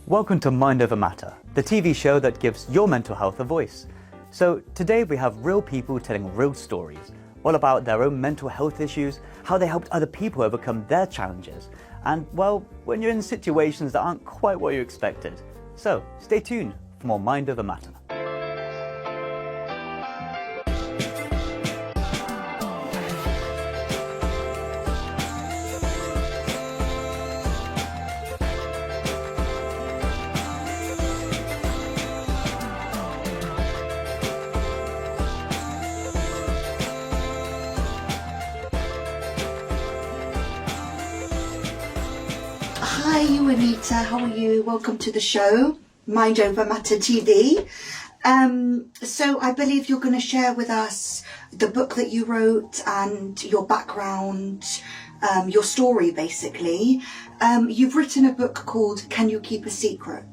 Welcome to Mind Over Matter, the TV show that gives your mental health a voice. So today we have real people telling real stories, all about their own mental health issues, how they helped other people overcome their challenges, and well, when you're in situations that aren't quite what you expected. So stay tuned for more Mind Over Matter. Hi Juanita, how are you? Welcome to the show, Mind Over Matter TV. So I believe you're going to share with us the book that you wrote and your background, your story basically. You've written a book called Can You Keep a Secret?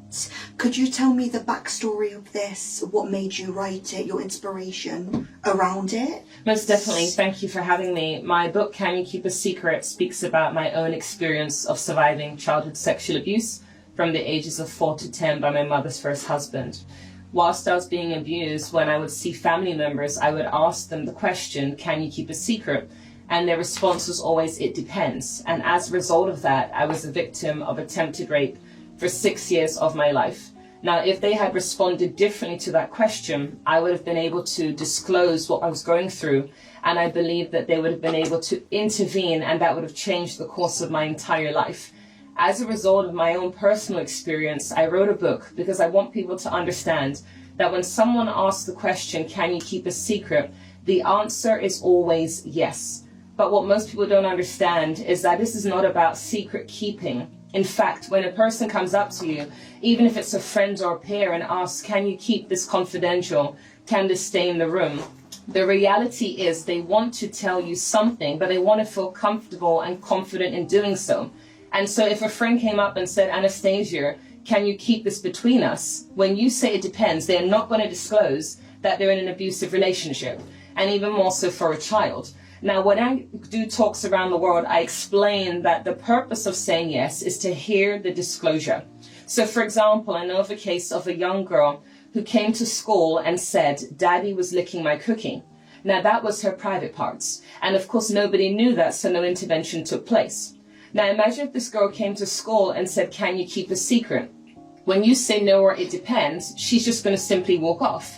Could you tell me the backstory of this? What made you write it, your inspiration around it? Most definitely. Thank you for having me. My book, Can You Keep a Secret, speaks about my own experience of surviving childhood sexual abuse from the ages of 4 to 10 by my mother's first husband. Whilst I was being abused, when I would see family members, I would ask them the question, can you keep a secret? And their response was always, it depends. And as a result of that, I was a victim of attempted rape for 6 years of my life. Now, if they had responded differently to that question, I would have been able to disclose what I was going through, and I believe that they would have been able to intervene, and that would have changed the course of my entire life. As a result of my own personal experience, I wrote a book because I want people to understand that when someone asks the question, can you keep a secret, the answer is always yes. But what most people don't understand is that this is not about secret keeping. In fact, when a person comes up to you, even if it's a friend or a peer, and asks, can you keep this confidential? Can this stay in the room? The reality is they want to tell you something, but they want to feel comfortable and confident in doing so. And so if a friend came up and said, Anastasia, can you keep this between us? When you say it depends, they're not going to disclose that they're in an abusive relationship, and even more so for a child. Now, when I do talks around the world, I explain that the purpose of saying yes is to hear the disclosure. So, for example, I know of a case of a young girl who came to school and said, Daddy was licking my cookie. Now, that was her private parts. And of course, nobody knew that, so no intervention took place. Now, imagine if this girl came to school and said, can you keep a secret? When you say no or it depends, she's just going to simply walk off.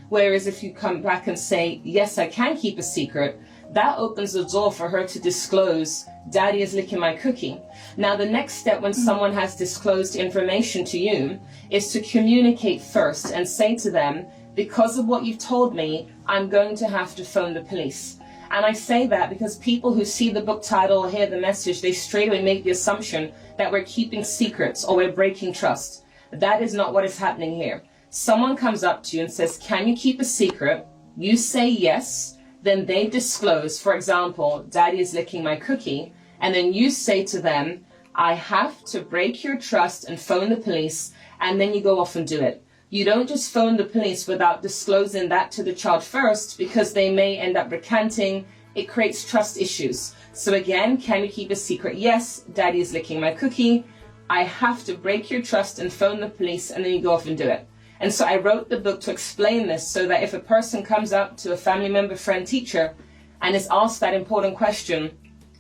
Whereas if you come back and say, yes, I can keep a secret, that opens the door for her to disclose, Daddy is licking my cookie. Now, the next step when someone has disclosed information to you is to communicate first and say to them, because of what you've told me, I'm going to have to phone the police. And I say that because people who see the book title or hear the message, they straight away make the assumption that we're keeping secrets or we're breaking trust. That is not what is happening here. Someone comes up to you and says, can you keep a secret? You say yes. Then they disclose, for example, Daddy is licking my cookie, and then you say to them, I have to break your trust and phone the police, and then you go off and do it. You don't just phone the police without disclosing that to the child first, because they may end up recanting. It creates trust issues. So again, can you keep a secret? Yes, Daddy is licking my cookie. I have to break your trust and phone the police, and then you go off and do it. And so I wrote the book to explain this so that if a person comes up to a family member, friend, teacher, and is asked that important question,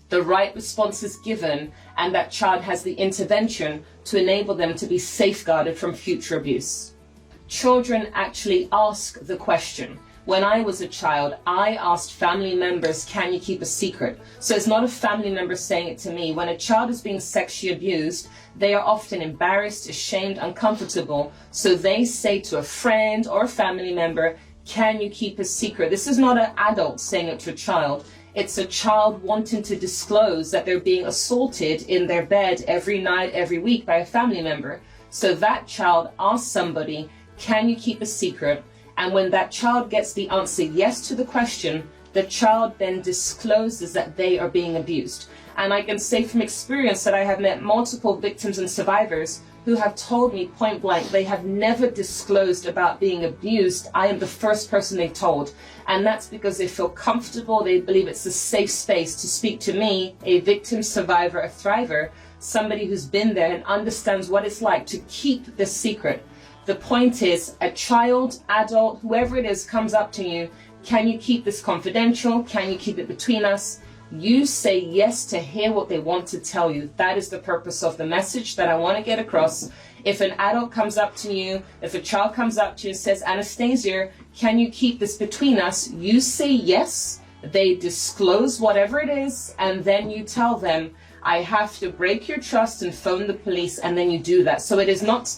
the right response is given, and that child has the intervention to enable them to be safeguarded from future abuse. Children actually ask the question. When I was a child, I asked family members, can you keep a secret? So it's not a family member saying it to me. When a child is being sexually abused, they are often embarrassed, ashamed, uncomfortable. So they say to a friend or a family member, can you keep a secret? This is not an adult saying it to a child. It's a child wanting to disclose that they're being assaulted in their bed every night, every week by a family member. So that child asks somebody, can you keep a secret? And when that child gets the answer yes to the question, the child then discloses that they are being abused. And I can say from experience that I have met multiple victims and survivors who have told me point blank they have never disclosed about being abused. I am the first person they've told. And that's because they feel comfortable, they believe it's a safe space to speak to me, a victim, survivor, a thriver, somebody who's been there and understands what it's like to keep the secret. The point is, a child, adult, whoever it is comes up to you, can you keep this confidential? Can you keep it between us? You say yes to hear what they want to tell you. That is the purpose of the message that I want to get across. If an adult comes up to you, if a child comes up to you and says, Anastasia, can you keep this between us? You say yes. They disclose whatever it is, and then you tell them, I have to break your trust and phone the police, and then you do that. So it is not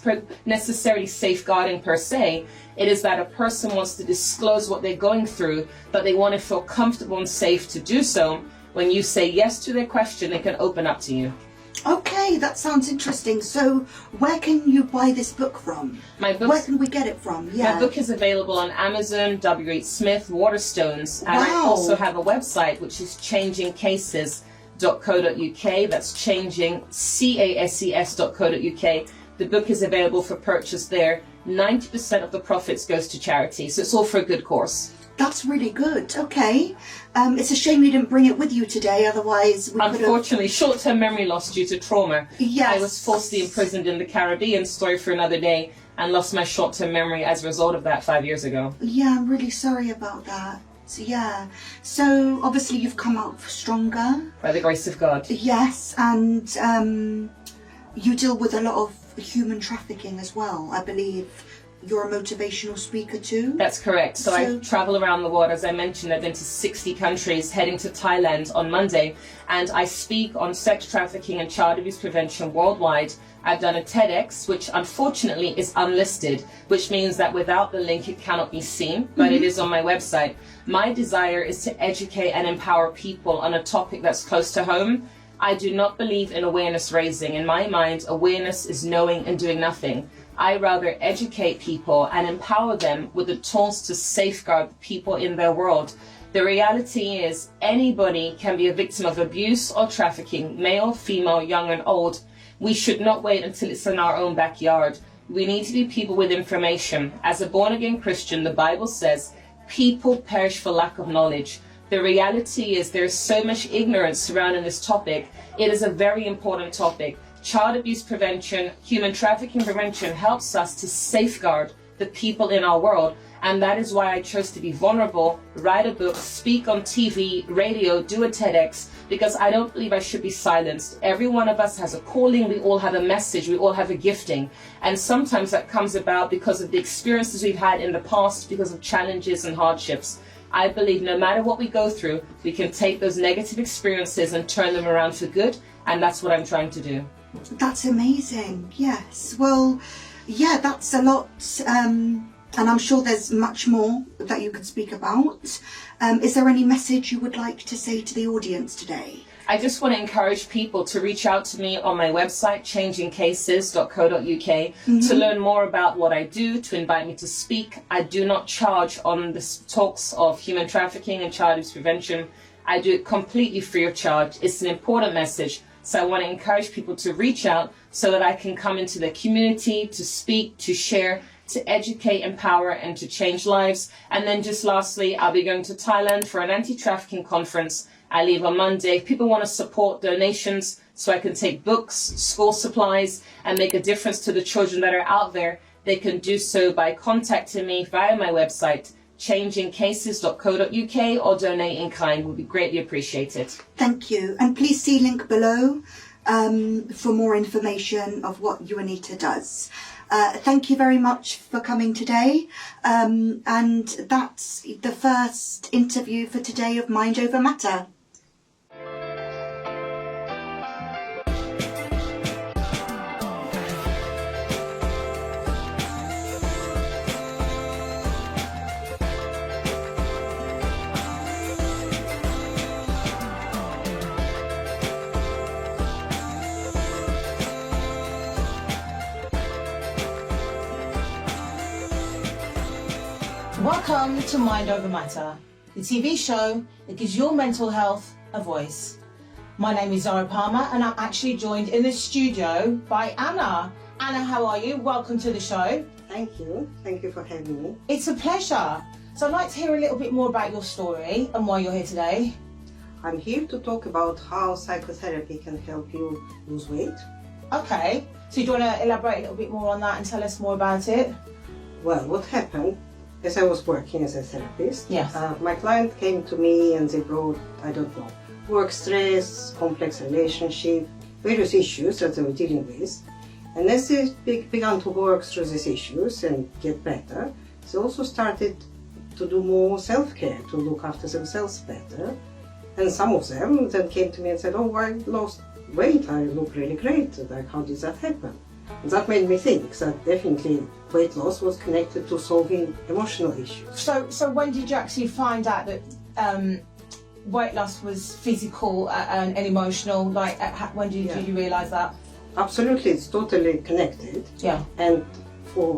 necessarily safeguarding per se. It is that a person wants to disclose what they're going through, but they want to feel comfortable and safe to do so. When you say yes to their question, they can open up to you. Okay, that sounds interesting. So where can you buy this book from? Where can we get it from? Yeah. My book is available on Amazon, W.H. Smith, Waterstones, and I Wow. also have a website which is changingcases.co.uk. That's changingcases.co.uk. The book is available for purchase there. 90% of the profits goes to charity, so it's all for a good cause. That's really good. Okay. It's a shame you didn't bring it with you today, otherwise we could have... Unfortunately, short-term memory loss due to trauma. Yes. I was falsely imprisoned in the Caribbean, story for another day, and lost my short-term memory as a result of that 5 years ago. Yeah, I'm really sorry about that. So, yeah. So obviously you've come out stronger. By the grace of God. Yes, and you deal with a lot of human trafficking as well, I believe. You're a motivational speaker too? That's correct. So I travel around the world. As I mentioned, I've been to 60 countries, heading to Thailand on Monday, and I speak on sex trafficking and child abuse prevention worldwide. I've done a TEDx, which unfortunately is unlisted, which means that without the link it cannot be seen, but it is on my website. My desire is to educate and empower people on a topic that's close to home. I do not believe in awareness raising. In my mind, awareness is knowing and doing nothing. I rather educate people and empower them with the tools to safeguard the people in their world. The reality is anybody can be a victim of abuse or trafficking, male, female, young and old. We should not wait until it's in our own backyard. We need to be people with information. As a born-again Christian, the Bible says, people perish for lack of knowledge. The reality is there is so much ignorance surrounding this topic. It is a very important topic. Child abuse prevention, human trafficking prevention helps us to safeguard the people in our world. And that is why I chose to be vulnerable, write a book, speak on TV, radio, do a TEDx, because I don't believe I should be silenced. Every one of us has a calling, we all have a message, we all have a gifting. And sometimes that comes about because of the experiences we've had in the past, because of challenges and hardships. I believe no matter what we go through, we can take those negative experiences and turn them around for good. And that's what I'm trying to do. That's amazing. Yes. Well, yeah, that's a lot. And I'm sure there's much more that you could speak about. Is there any message you would like to say to the audience today? I just want to encourage people to reach out to me on my website, changingcases.co.uk, to learn more about what I do, to invite me to speak. I do not charge on the talks of human trafficking and child abuse prevention. I do it completely free of charge. It's an important message. So I want to encourage people to reach out so that I can come into the community to speak, to share, to educate, empower, and to change lives. And then just lastly, I'll be going to Thailand for an anti-trafficking conference. I leave on Monday. If people want to support donations so I can take books, school supplies, and make a difference to the children that are out there, they can do so by contacting me via my website, changingcases.co.uk, or donate in kind would be greatly appreciated. Thank you. And please see link below for more information of what Juanita does. Thank you very much for coming today. And that's the first interview for today of Mind Over Matter. Welcome to Mind Over Matter, the TV show that gives your mental health a voice. My name is Zara Palmer and I'm actually joined in the studio by Anna. Anna, how are you? Welcome to the show. Thank you. Thank you for having me. It's a pleasure. So I'd like to hear a little bit more about your story and why you're here today. I'm here to talk about how psychotherapy can help you lose weight. Okay, so do you want to elaborate a little bit more on that and tell us more about it? Well, what happened, as I was working as a therapist, Yes. My client came to me and they brought, I don't know, work stress, complex relationship, various issues that they were dealing with. And as they began to work through these issues and get better, they also started to do more self-care, to look after themselves better. And some of them then came to me and said, oh, I lost weight, I look really great, like how did that happen? And that made me think that definitely weight loss was connected to solving emotional issues. So when did you actually find out that weight loss was physical and emotional? Like, when did you realise that? Absolutely, it's totally connected. Yeah. And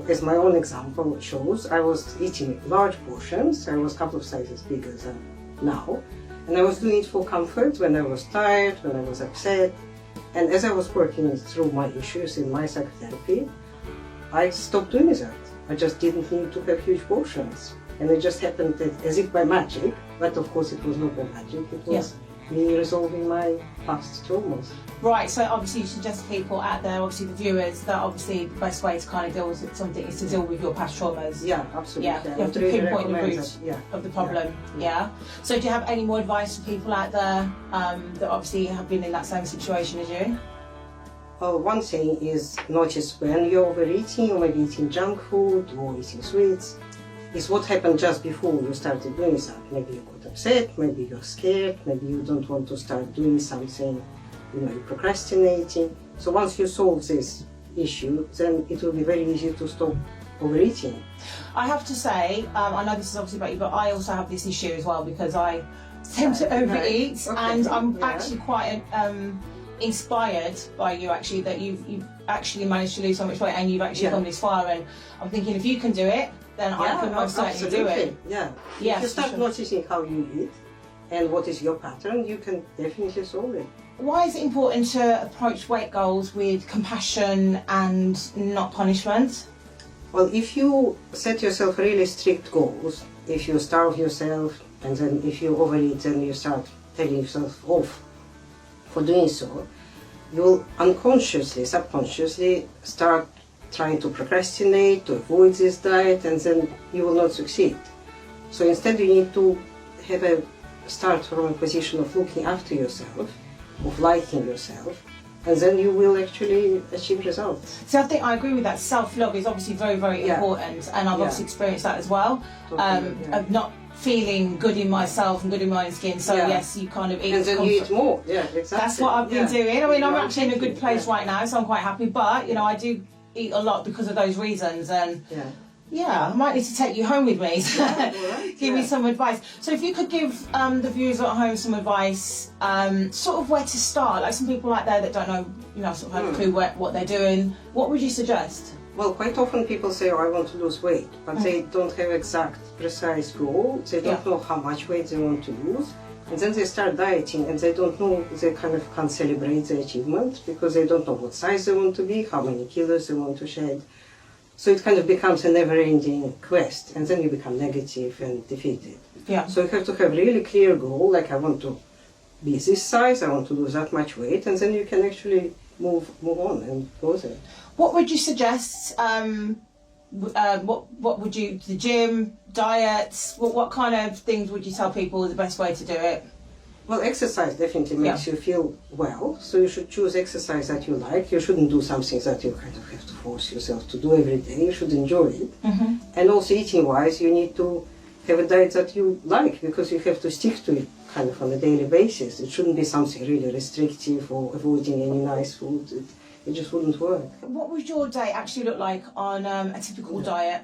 as my own example shows, I was eating large portions. I was a couple of sizes bigger than now. And I was doing it for comfort when I was tired, when I was upset. And as I was working through my issues in my psychotherapy, I stopped doing that. I just didn't need to have huge portions. And it just happened as if by magic. But of course it was not by magic, it was me resolving my past traumas. Right, so obviously you suggest to people out there, obviously the viewers, that obviously the best way to kind of deal with something is to deal with your past traumas. Yeah, absolutely. Yeah, you have to really pinpoint the recommend root that. of the problem. Yeah. So do you have any more advice for people out there that obviously have been in that same situation as you? Well, one thing is notice when you're overeating or maybe eating junk food or eating sweets, is what happened just before you started doing that. Maybe you got upset, maybe you're scared, maybe you don't want to start doing something, you're procrastinating. So once you solve this issue, then it will be very easy to stop overeating. I have to say, I know this is obviously about you, but I also have this issue as well because I tend to overeat, Okay. and I'm Yeah. actually quite inspired by you actually, that you've actually managed to lose so much weight and you've actually come this far, and I'm thinking if you can do it, then I can most certainly do it. Yeah. Yes, If you start for sure. noticing how you eat and what is your pattern, you can definitely solve it. Why is it important to approach weight goals with compassion and not punishment? Well, if you set yourself really strict goals, if you starve yourself and then if you overeat and you start telling yourself off for doing so, you'll unconsciously, subconsciously start trying to procrastinate, to avoid this diet, and then you will not succeed. So instead you need to start from a position of looking after yourself, of liking yourself, and then you will actually achieve results. So I think I agree with that. Self-love is obviously very, very Yeah. important, and I've Yeah. obviously experienced that as well, Totally, yeah. of not feeling good in myself and good in my own skin. So Yeah. yes, you kind of eat And then you eat more. Yeah, exactly. That's what I've been Yeah. doing. I mean, I'm Yeah, actually in a good exactly. place right now, so I'm quite happy. But I do eat a lot because of those reasons, and Yeah. I might need to take you home with me. Alright, Give me yeah. some advice. So if you could give the viewers at home some advice, sort of where to start, like some people out there that don't know, sort of have a clue what they're doing, what would you suggest? Well, quite often people say, oh, I want to lose weight, but they don't have exact, precise goal. They don't know how much weight they want to lose. And then they start dieting and they don't know, they kind of can't celebrate the achievement because they don't know what size they want to be, how many kilos they want to shed. So it kind of becomes a never-ending quest, and then you become negative and defeated. Yeah. So you have to have a really clear goal, like I want to be this size, I want to lose that much weight, and then you can actually move on and go there. What would you suggest? What would you, the gym, diets, what kind of things would you tell people is the best way to do it? Well, exercise definitely makes you feel well, so you should choose exercise that you like. You shouldn't do something that you kind of have to force yourself to do every day. You should enjoy it. And also eating-wise, you need to have a diet that you like because you have to stick to it kind of on a daily basis. It shouldn't be something really restrictive or avoiding any nice food. It just wouldn't work. What would your day actually look like on a typical diet?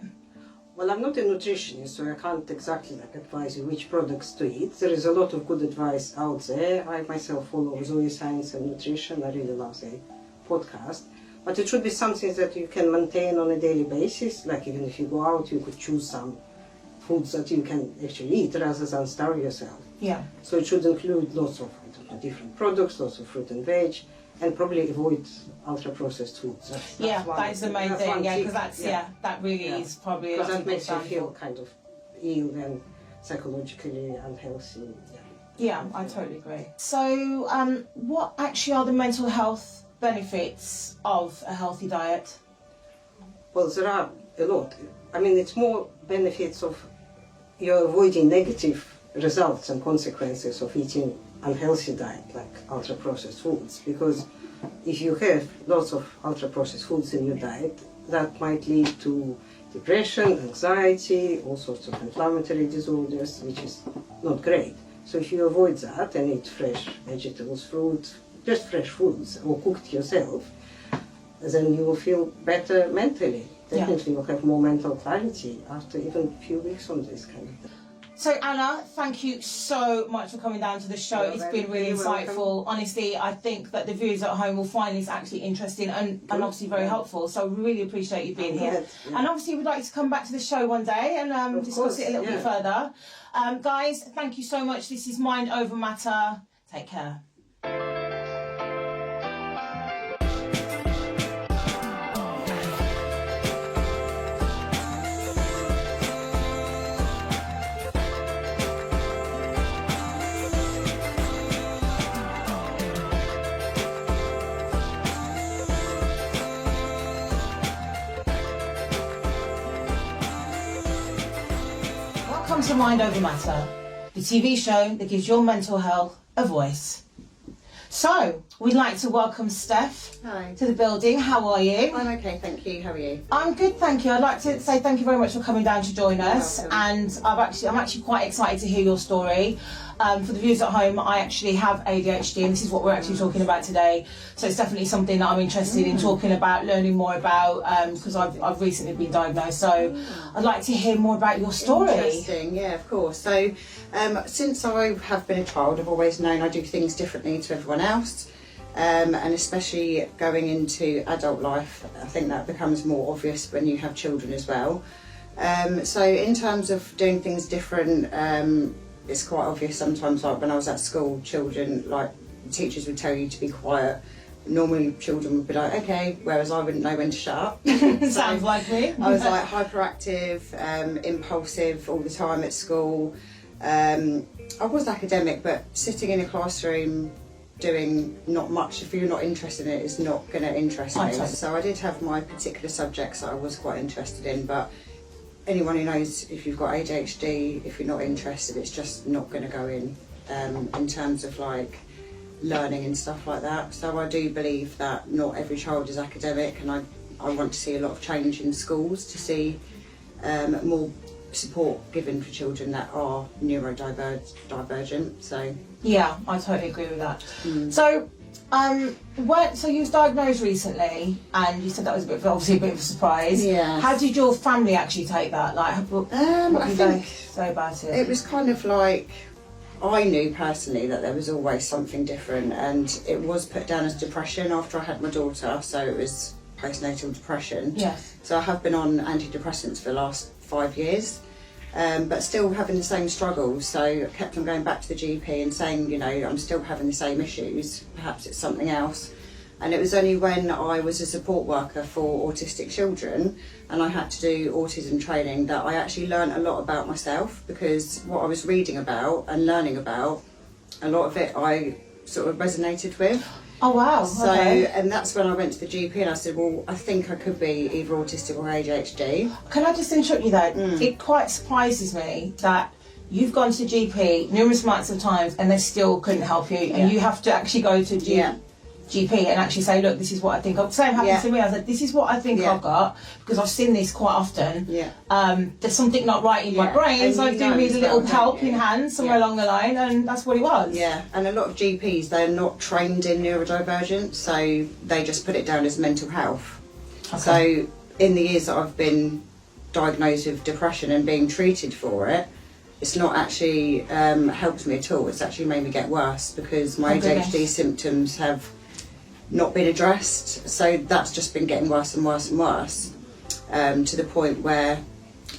Well, I'm not a nutritionist, so I can't exactly advise you which products to eat. There is a lot of good advice out there. I myself follow Zoe Science and Nutrition. I really love their podcast. But it should be something that you can maintain on a daily basis. Like even if you go out, you could choose some foods that you can actually eat rather than starve yourself. Yeah. So it should include lots of different products, lots of fruit and veg, and probably avoid ultra-processed foods. That's one- that is the main that's thing. one Yeah, tip. because that really is probably Because a that makes you sign. feel kind of ill and psychologically unhealthy. Yeah, I totally agree. So, what actually are the mental health benefits of a healthy diet? Well, there are a lot. I mean, it's more benefits of you're avoiding negative results and consequences of eating unhealthy diet like ultra-processed foods, because if you have lots of ultra-processed foods in your diet, that might lead to depression, anxiety, all sorts of inflammatory disorders, which is not great. So if you avoid that and eat fresh vegetables, fruit, just fresh foods, or cooked yourself, then you will feel better mentally. Definitely you'll have more mental clarity after even a few weeks on this kind of thing. So Anna, thank you so much for coming down to the show. You're It's very, been really very insightful. welcome. Honestly, I think that the viewers at home will find this actually interesting and obviously very helpful. So we really appreciate you being I'm here. glad, yeah. And obviously we'd like to come back to the show one day and discuss course, it a little bit yeah. further. Guys, thank you so much. This is Mind Over Matter. Take care. Welcome to Mind Over Matter, the TV show that gives your mental health a voice. So, we'd like to welcome Steph Hi. to the building. How are you? I'm okay, thank you. How are you? I'm good, thank you. I'd like to say thank you very much for coming down to join us. welcome. And I'm actually quite excited to hear your story. For the viewers at home, I actually have ADHD, and this is what we're actually talking about today. So it's definitely something that I'm interested in talking about, learning more about, because I've recently been diagnosed. So I'd like to hear more about your story. Interesting, yeah, of course. So, since I have been a child, I've always known I do things differently to everyone else. And especially going into adult life, I think that becomes more obvious when you have children as well. So in terms of doing things different, it's quite obvious sometimes, like when I was at school, children, like teachers would tell you to be quiet. Normally children would be like, okay, whereas I wouldn't know when to shut up. Sounds like me. I was like hyperactive, impulsive all the time at school. I was academic, but sitting in a classroom doing not much, if you're not interested in it, is not going to interest me. Okay. So I did have my particular subjects that I was quite interested in, but anyone who knows if you've got ADHD, if you're not interested, it's just not going to go in terms of like learning and stuff like that. So I do believe that not every child is academic, and I want to see a lot of change in schools to see more support given for children that are neurodivergent. So Yeah, I totally agree with that. So, so you was diagnosed recently, and you said that was obviously a bit of a surprise. Yes. How did your family actually take that? Like, what I did they think say about it? it was kind of like, I knew personally that there was always something different, and it was put down as depression after I had my daughter, so it was postnatal depression. Yes. So I have been on antidepressants for the last 5 years, but still having the same struggles. So I kept on going back to the GP and saying, you know, I'm still having the same issues, perhaps it's something else. And it was only when I was a support worker for autistic children and I had to do autism training that I actually learned a lot about myself, because what I was reading about and learning about, a lot of it I sort of resonated with. Oh wow. So, Okay. and that's when I went to the GP and I said, well, I think I could be either autistic or ADHD. Can I just interrupt you there? It quite surprises me that you've gone to GP numerous amounts of times and they still couldn't help you, and you have to actually go to GP and actually say, look, this is what I think. Same happened to me. I said, this is what I think I've got, because I've seen this quite often. There's something not right in my brain, And so I you do know need a as little well, help don't in you? hand somewhere along the line, and that's what it was. Yeah, and a lot of GPs, they're not trained in neurodivergence, so they just put it down as mental health. So in the years that I've been diagnosed with depression and being treated for it, it's not actually helped me at all. It's actually made me get worse, because my ADHD symptoms have not been addressed. So that's just been getting worse and worse and worse, to the point where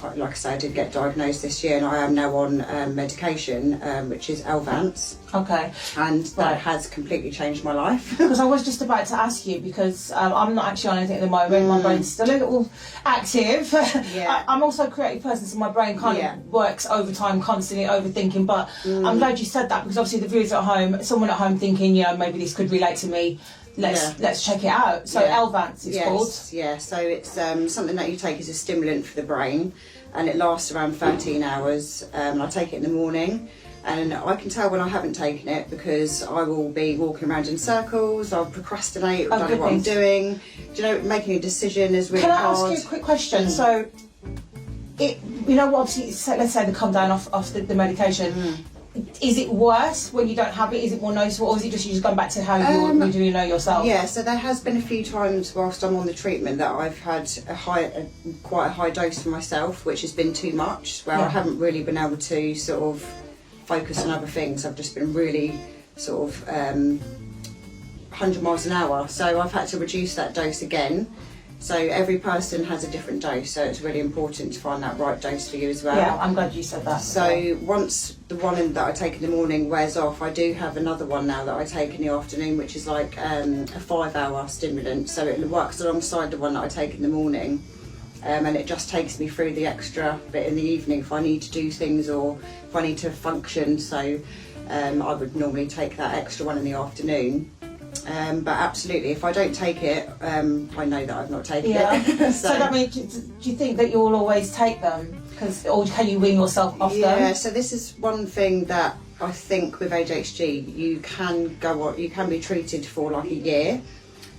like I say, I did get diagnosed this year, and I am now on medication, which is Elvance, Okay. and that Right. has completely changed my life. Because I was just about to ask you, because I'm not actually on anything at the moment. My brain's still a little active. Yeah. I'm also a creative person, so my brain kind Yeah. of works overtime, constantly overthinking. But I'm glad you said that, because obviously the viewers at home, someone at home thinking, maybe this could relate to me. Let's check it out. So Yeah. Elvance it's called. Yeah, so it's something that you take as a stimulant for the brain, and it lasts around 13 hours. And I take it in the morning, and I can tell when I haven't taken it because I will be walking around in circles, I'll procrastinate, I don't know what I'm goodness. doing. Do you know, making a decision is really Can I hard. ask you a quick question? So, obviously, let's say they come down off the medication. Is it worse when you don't have it? Is it more noticeable, or is it just you just going back to how you do know yourself? Yeah, so there has been a few times whilst I'm on the treatment that I've had quite a high dose for myself, which has been too much, where I haven't really been able to sort of focus on other things. I've just been really sort of 100 miles an hour, so I've had to reduce that dose again. So every person has a different dose, so it's really important to find that right dose for you as well. Yeah, I'm glad you said that. So once the one that I take in the morning wears off, I do have another one now that I take in the afternoon, which is like a 5-hour stimulant. So it works alongside the one that I take in the morning, and it just takes me through the extra bit in the evening if I need to do things or if I need to function. So I would normally take that extra one in the afternoon. But absolutely, if I don't take it, I know that I've not taken it. So that means, do you think that you'll always take them? Or can you wean yourself off them? Yeah, so this is one thing that I think with ADHD, you can be treated for like a year,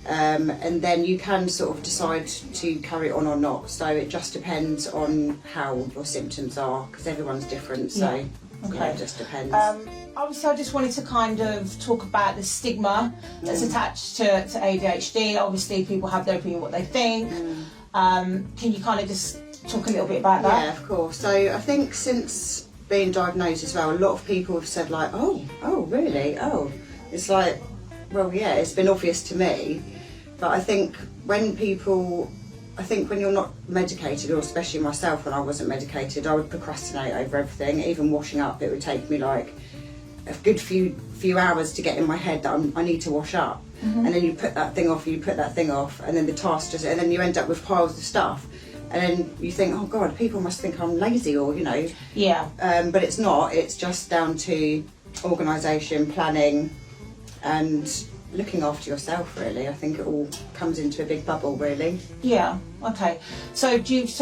and then you can sort of decide to carry it on or not. So it just depends on how your symptoms are, because everyone's different. So Okay. it just depends. Obviously, I just wanted to kind of talk about the stigma that's attached to ADHD. Obviously, people have their opinion what they think. Can you kind of just talk a little bit about that? Yeah, of course. So I think since being diagnosed as well, a lot of people have said like, oh, really? Oh, it's like, well, yeah, it's been obvious to me. But I think when you're not medicated, or especially myself when I wasn't medicated, I would procrastinate over everything. Even washing up, it would take me like a good few hours to get in my head that I need to wash up. And then you put that thing off, and then the task and then you end up with piles of stuff. And then you think, oh God, people must think I'm lazy, or Yeah. but it's not. It's just down to organisation, planning, and looking after yourself. Really, I think it all comes into a big bubble. Really. Yeah. Okay. So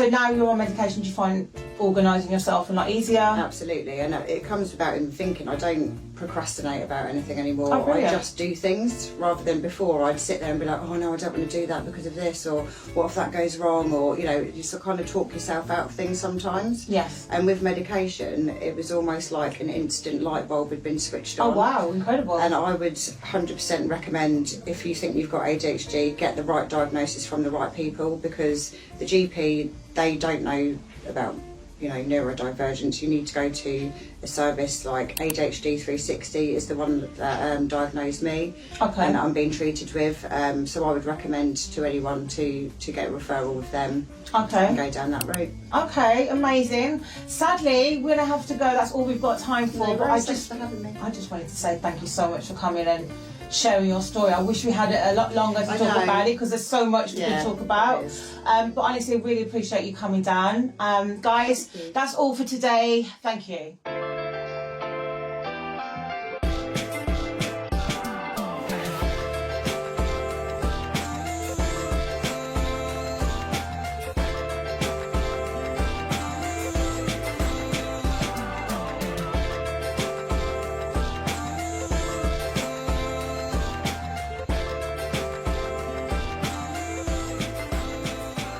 now you're on medication, do you find organising yourself a lot easier? Absolutely, and it comes about in thinking. I don't procrastinate about anything anymore. Oh, brilliant. I just do things, rather than before I'd sit there and be like, oh no, I don't want to do that because of this, or what if that goes wrong, or you sort of kind of talk yourself out of things sometimes. Yes. And with medication, it was almost like an instant light bulb had been switched on. Oh wow, incredible. And I would 100% recommend, if you think you've got ADHD, get the right diagnosis from the right people, because the GP, they don't know about neurodivergence. You need to go to a service like ADHD 360 is the one that diagnosed me, Okay. and I'm being treated with. So I would recommend to anyone to get a referral with them and Okay. go down that route. Okay, amazing. Sadly, we're gonna have to go. That's all we've got time for. But I just wanted to say thank you so much for coming and sharing your story. I wish we had it a lot longer to I talk know. about it, because there's so much we can talk about. it is. But honestly, I really appreciate you coming down. Guys, Thank you. that's all for today. Thank you.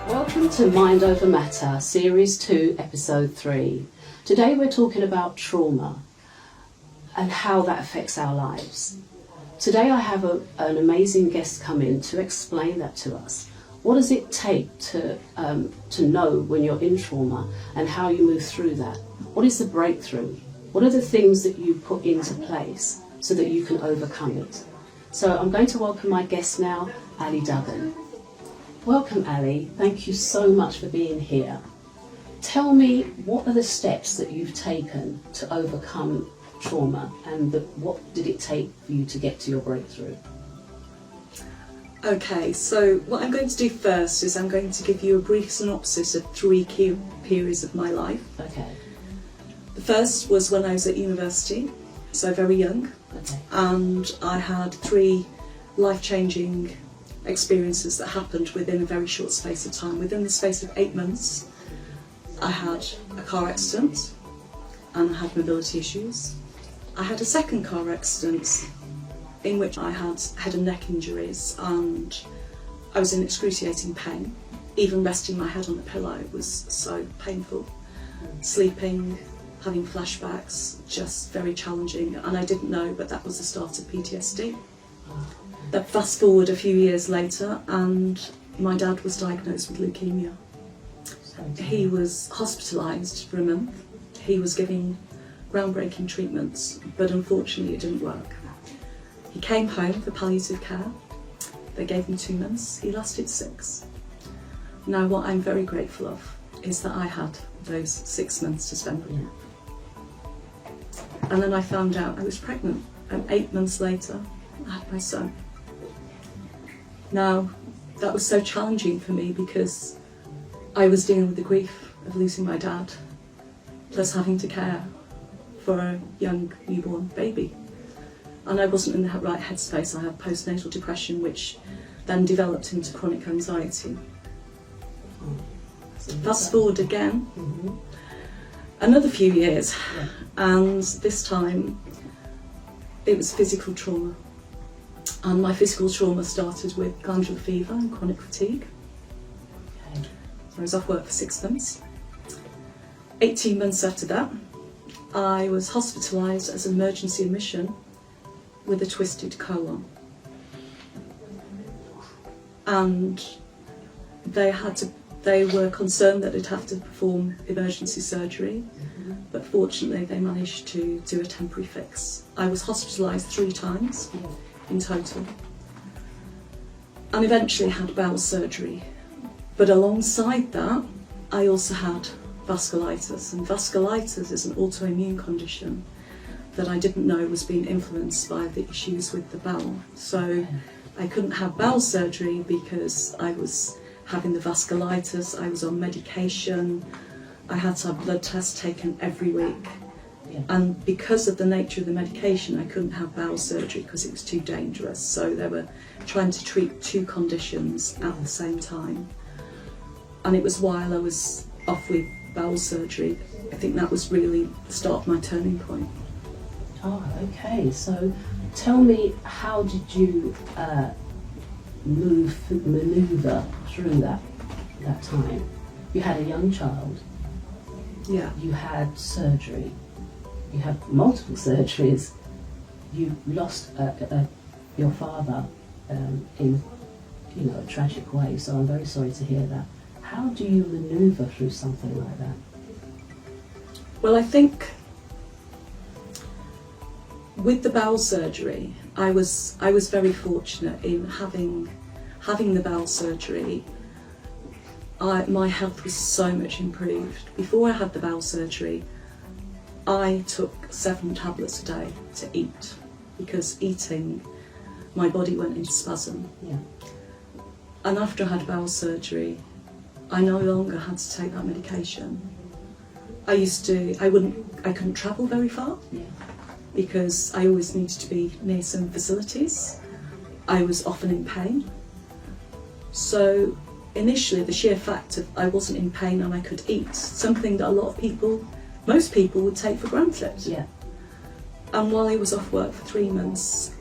Welcome to Mind Over Matter, Series 2, Episode 3. Today we're talking about trauma and how that affects our lives. Today I have an amazing guest come in to explain that to us. What does it take to know when you're in trauma, and how you move through that? What is the breakthrough? What are the things that you put into place so that you can overcome it? So I'm going to welcome my guest now, Ali Duggan. Welcome, Ali. Thank you so much for being here. tell me, what are the steps that you've taken to overcome trauma, and what did it take for you to get to your breakthrough? Okay, so what I'm going to do first is I'm going to give you a brief synopsis of 3 key periods of my life. Okay. The first was when I was at university, so very young, Okay. and I had 3 life-changing experiences that happened within a very short space of time. Within the space of 8 months, I had a car accident and I had mobility issues. I had a second car accident in which I had head and neck injuries, and I was in excruciating pain. Even resting my head on the pillow was so painful. Sleeping, having flashbacks, just very challenging, and I didn't know, but that was the start of PTSD. Then fast forward a few years later, and my dad was diagnosed with leukemia. He was hospitalised for a month. He was giving groundbreaking treatments, but unfortunately it didn't work. He came home for palliative care. They gave him 2 months. He lasted 6. Now, what I'm very grateful of is that I had those 6 months to spend with him. And then I found out I was pregnant, and 8 months later, I had my son. Now, that was so challenging for me because I was dealing with the grief of losing my dad, plus having to care for a young newborn baby. And I wasn't in the right headspace. I had postnatal depression, which then developed into chronic anxiety. Fast forward again, another few years, and this time it was physical trauma. And my physical trauma started with glandular fever and chronic fatigue. So I was off work for 6 months. 18 months after that, I was hospitalised as an emergency admission with a twisted colon. And they were concerned that they'd have to perform emergency surgery, but fortunately they managed to do a temporary fix. I was hospitalised 3 times in total, and eventually had bowel surgery. But alongside that, I also had vasculitis, and vasculitis is an autoimmune condition that I didn't know was being influenced by the issues with the bowel. So I couldn't have bowel surgery because I was having the vasculitis, I was on medication, I had to have blood tests taken every week. And because of the nature of the medication, I couldn't have bowel surgery because it was too dangerous. So they were trying to treat 2 conditions at the same time. And it was while I was off with bowel surgery, I think that was really the start of my turning point. Oh, okay. So tell me, how did you manoeuvre through that time? You had a young child. Yeah. You had surgery. You had multiple surgeries. You lost your father in a tragic way. So I'm very sorry to hear that. How do you manoeuvre through something like that? Well, I think with the bowel surgery, I was very fortunate in having the bowel surgery. My health was so much improved. Before I had the bowel surgery, I took 7 tablets a day to eat, because eating, my body went into spasm. Yeah. And after I had bowel surgery, I no longer had to take that medication. I couldn't travel very far. Yeah. Because I always needed to be near some facilities. I was often in pain. So initially, the sheer fact of I wasn't in pain and I could eat, something that most people would take for granted. Yeah. And while I was off work for 3 months,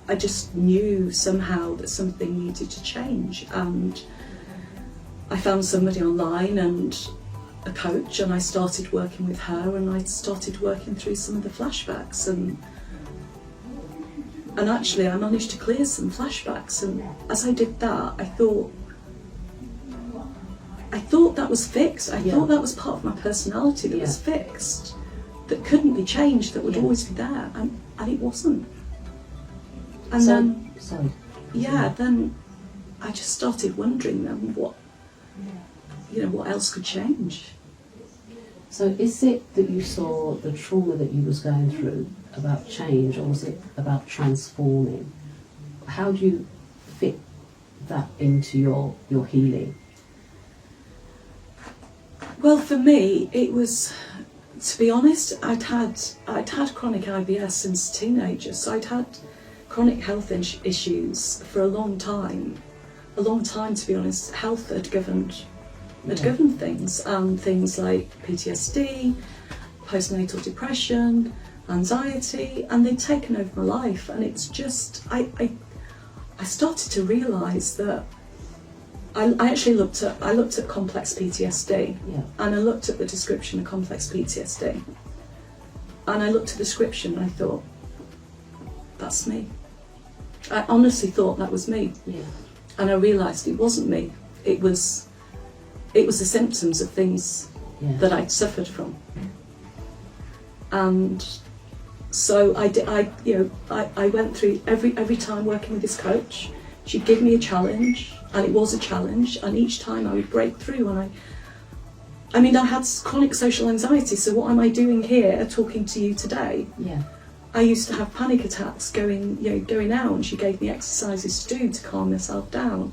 I just knew somehow that something needed to change. And I found somebody online and a coach, and I started working with her, and I started working through some of the flashbacks, and actually I managed to clear some flashbacks. And as I did that, I thought that was fixed. I thought that was part of my personality that was fixed, that couldn't be changed, that would always be there, and it wasn't. And then I just started wondering then what else could change. So is it that you saw the trauma that you was going through about change, or was it about transforming? How do you fit that into your healing? Well, for me, it was, to be honest, I'd had chronic IBS since teenager, so I'd had chronic health issues for a long time. To be honest. Health had governed things, and things like PTSD, postnatal depression, anxiety, and they'd taken over my life. And it's just, I started to realise that I actually looked at complex PTSD, and I looked at the description of complex PTSD, and I looked at the description and I thought, that's me. I honestly thought that was me, and I realised it wasn't me. It was the symptoms of things that I'd suffered from, and so I went through every time working with this coach. She'd give me a challenge, and it was a challenge, and each time I would break through. And I had chronic social anxiety, so what am I doing here talking to you today? I used to have panic attacks going out, and she gave me exercises to do to calm myself down.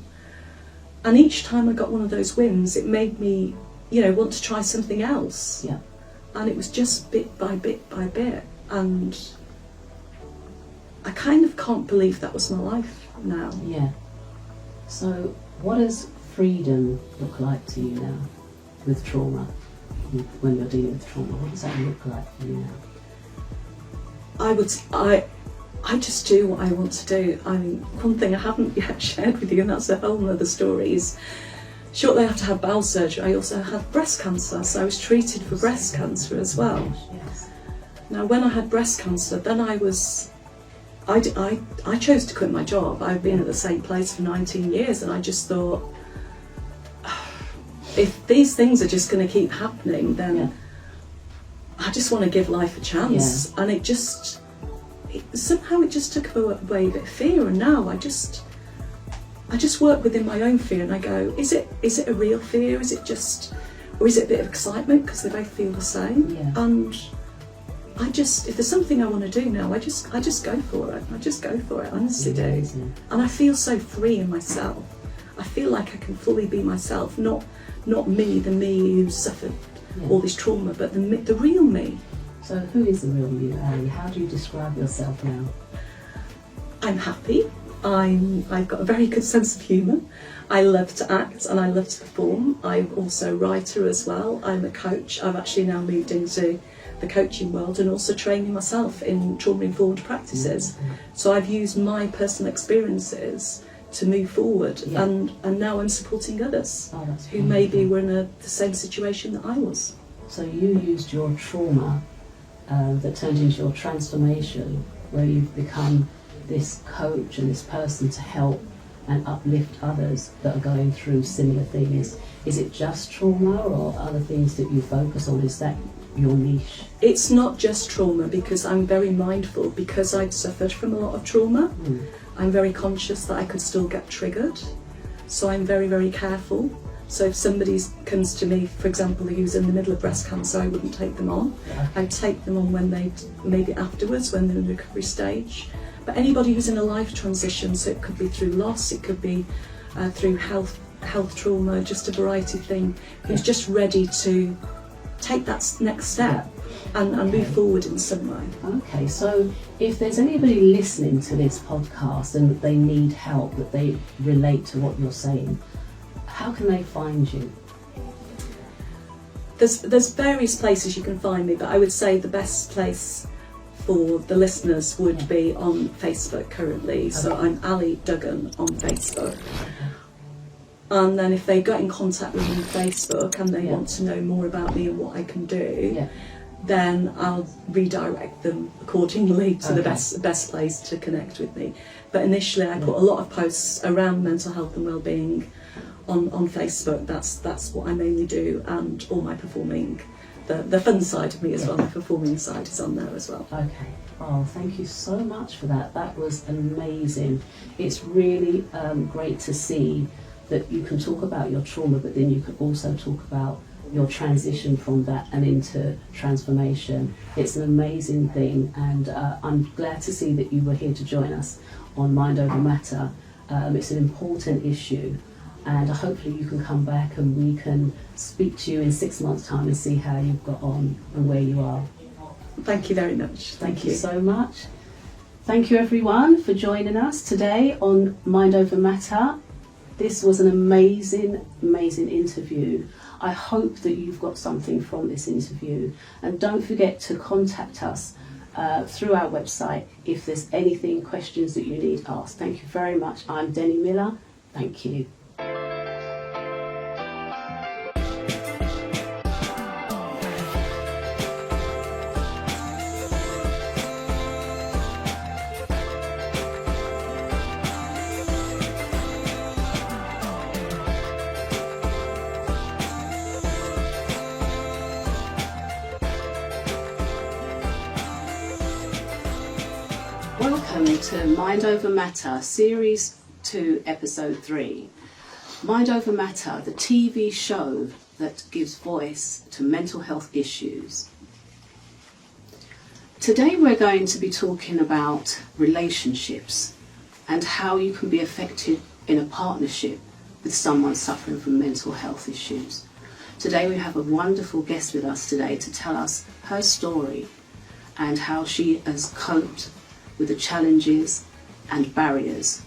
And each time I got one of those wins, it made me, want to try something else. And it was just bit by bit by bit, and I kind of can't believe that was my life now. So what does freedom look like to you now with trauma? When you're dealing with trauma, what does that look like for you now? I just do what I want to do. One thing I haven't yet shared with you, and that's a whole other story, is shortly after I had bowel surgery, I also had breast cancer, so I was treated for breast cancer as well. Now, when I had breast cancer, then I chose to quit my job. I've been at the same place for 19 years, and I just thought, if these things are just going to keep happening, then I just want to give life a chance. And somehow it just took away a bit of fear, and now I just work within my own fear, and I go, is it a real fear? Is it just, or is it a bit of excitement, because they both feel the same? And if there's something I want to do now, I just go for it. I just go for it, honestly do. And I feel so free in myself. I feel like I can fully be myself, not me, the me who suffered all this trauma, but the real me. So who is the real you, Ali? How do you describe yourself now? I'm happy. I've got a very good sense of humour. I love to act and I love to perform. I'm also a writer as well. I'm a coach. I've actually now moved into the coaching world and also training myself in trauma-informed practices. So I've used my personal experiences to move forward, and now I'm supporting others who maybe were in the same situation that I was. So you used your trauma that turned into your transformation, where you've become this coach and this person to help and uplift others that are going through similar things. Is it just trauma, or other things that you focus on? Is that your niche? It's not just trauma, because I'm very mindful, because I'd suffered from a lot of trauma. I'm very conscious that I could still get triggered, so I'm very, very careful. So if somebody comes to me, for example, who's in the middle of breast cancer, I wouldn't take them on. I'd take them on when maybe afterwards, when they're in the recovery stage. But anybody who's in a life transition, so it could be through loss, it could be through health trauma, just a variety of things, who's just ready to take that next step and move forward in some way. Okay, so if there's anybody listening to this podcast and they need help, that they relate to what you're saying, how can they find you? There's various places you can find me, but I would say the best place for the listeners would be on Facebook currently. So I'm Ali Duggan on Facebook. And then if they get in contact with me on Facebook and they want to know more about me and what I can do, then I'll redirect them accordingly to the best place to connect with me. But initially I put a lot of posts around mental health and wellbeing on Facebook. That's what I mainly do, and all my performing, the fun side of me as well, my performing side is on there as well. Okay. Oh, thank you so much for that. That was amazing. It's really great to see that you can talk about your trauma, but then you can also talk about your transition from that and into transformation. It's an amazing thing, and I'm glad to see that you were here to join us on Mind Over Matter. It's an important issue, and hopefully you can come back and we can speak to you in 6 months' time and see how you've got on and where you are. Thank you very much. Thank you so much. Thank you everyone for joining us today on Mind Over Matter. This was an amazing, amazing interview. I hope that you've got something from this interview, and don't forget to contact us through our website if there's anything, questions that you need asked. Thank you very much. I'm Denny Miller. Thank you. Welcome to Mind Over Matter, Series 2, Episode 3. Mind Over Matter, the TV show that gives voice to mental health issues. Today we're going to be talking about relationships and how you can be effective in a partnership with someone suffering from mental health issues. Today we have a wonderful guest with us today to tell us her story and how she has coped with the challenges and barriers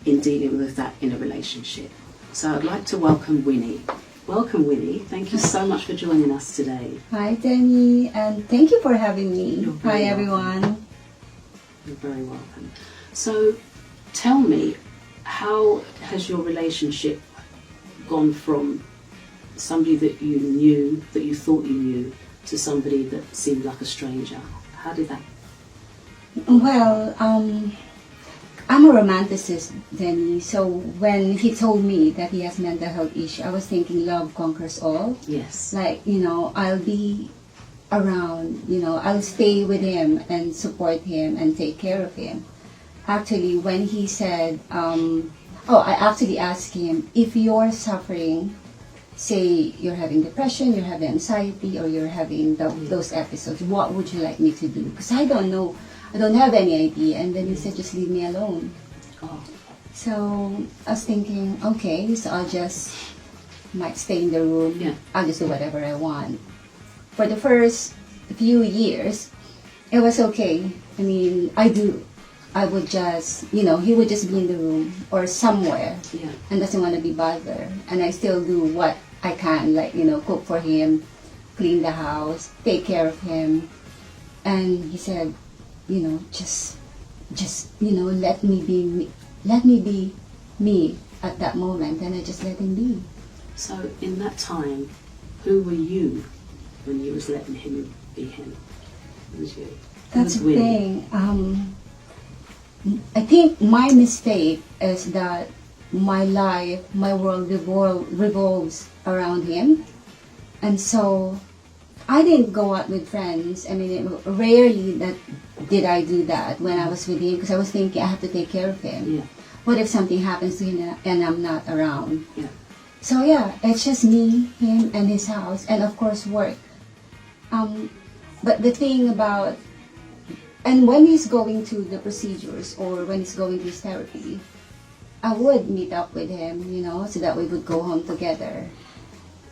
in dealing with that in a relationship. So I'd like to welcome Winnie. Welcome, Winnie. Thank you so much for joining us today. Hi, Denny, and thank you for having me. You're Hi, very everyone. You're very welcome. So tell me, how has your relationship gone from somebody that you knew, that you thought you knew, to somebody that seemed like a stranger? How did that? Well, I'm a romanticist, Denny, so when he told me that he has mental health issue, I was thinking love conquers all. Yes. Like, I'll be around, I'll stay with him and support him and take care of him. Actually, when he said, I actually asked him, if you're suffering, say you're having depression, you're having anxiety, or you're having those episodes, what would you like me to do? Because I don't know. I don't have any idea. And then he said, just leave me alone. Oh. So I was thinking, okay, so I'll just might stay in the room. Yeah. I'll just do whatever I want. For the first few years, it was okay. I mean, I would just, he would just be in the room or somewhere and doesn't want to be bothered. And I still do what I can, like, cook for him, clean the house, take care of him. And he said, just let me be me at that moment. And I just let him be. So in that time, who were you when you was letting him be him? Who was you? That's the thing. I think my mistake is that my life, my world revolves around him. And so I didn't go out with friends. I mean, rarely did I do that when I was with him, because I was thinking I have to take care of him. Yeah. What if something happens to him and I'm not around? Yeah. So yeah, it's just me, him, and his house, and of course work. But the thing about, and when he's going to the procedures or when he's going to his therapy, I would meet up with him, so that we would go home together.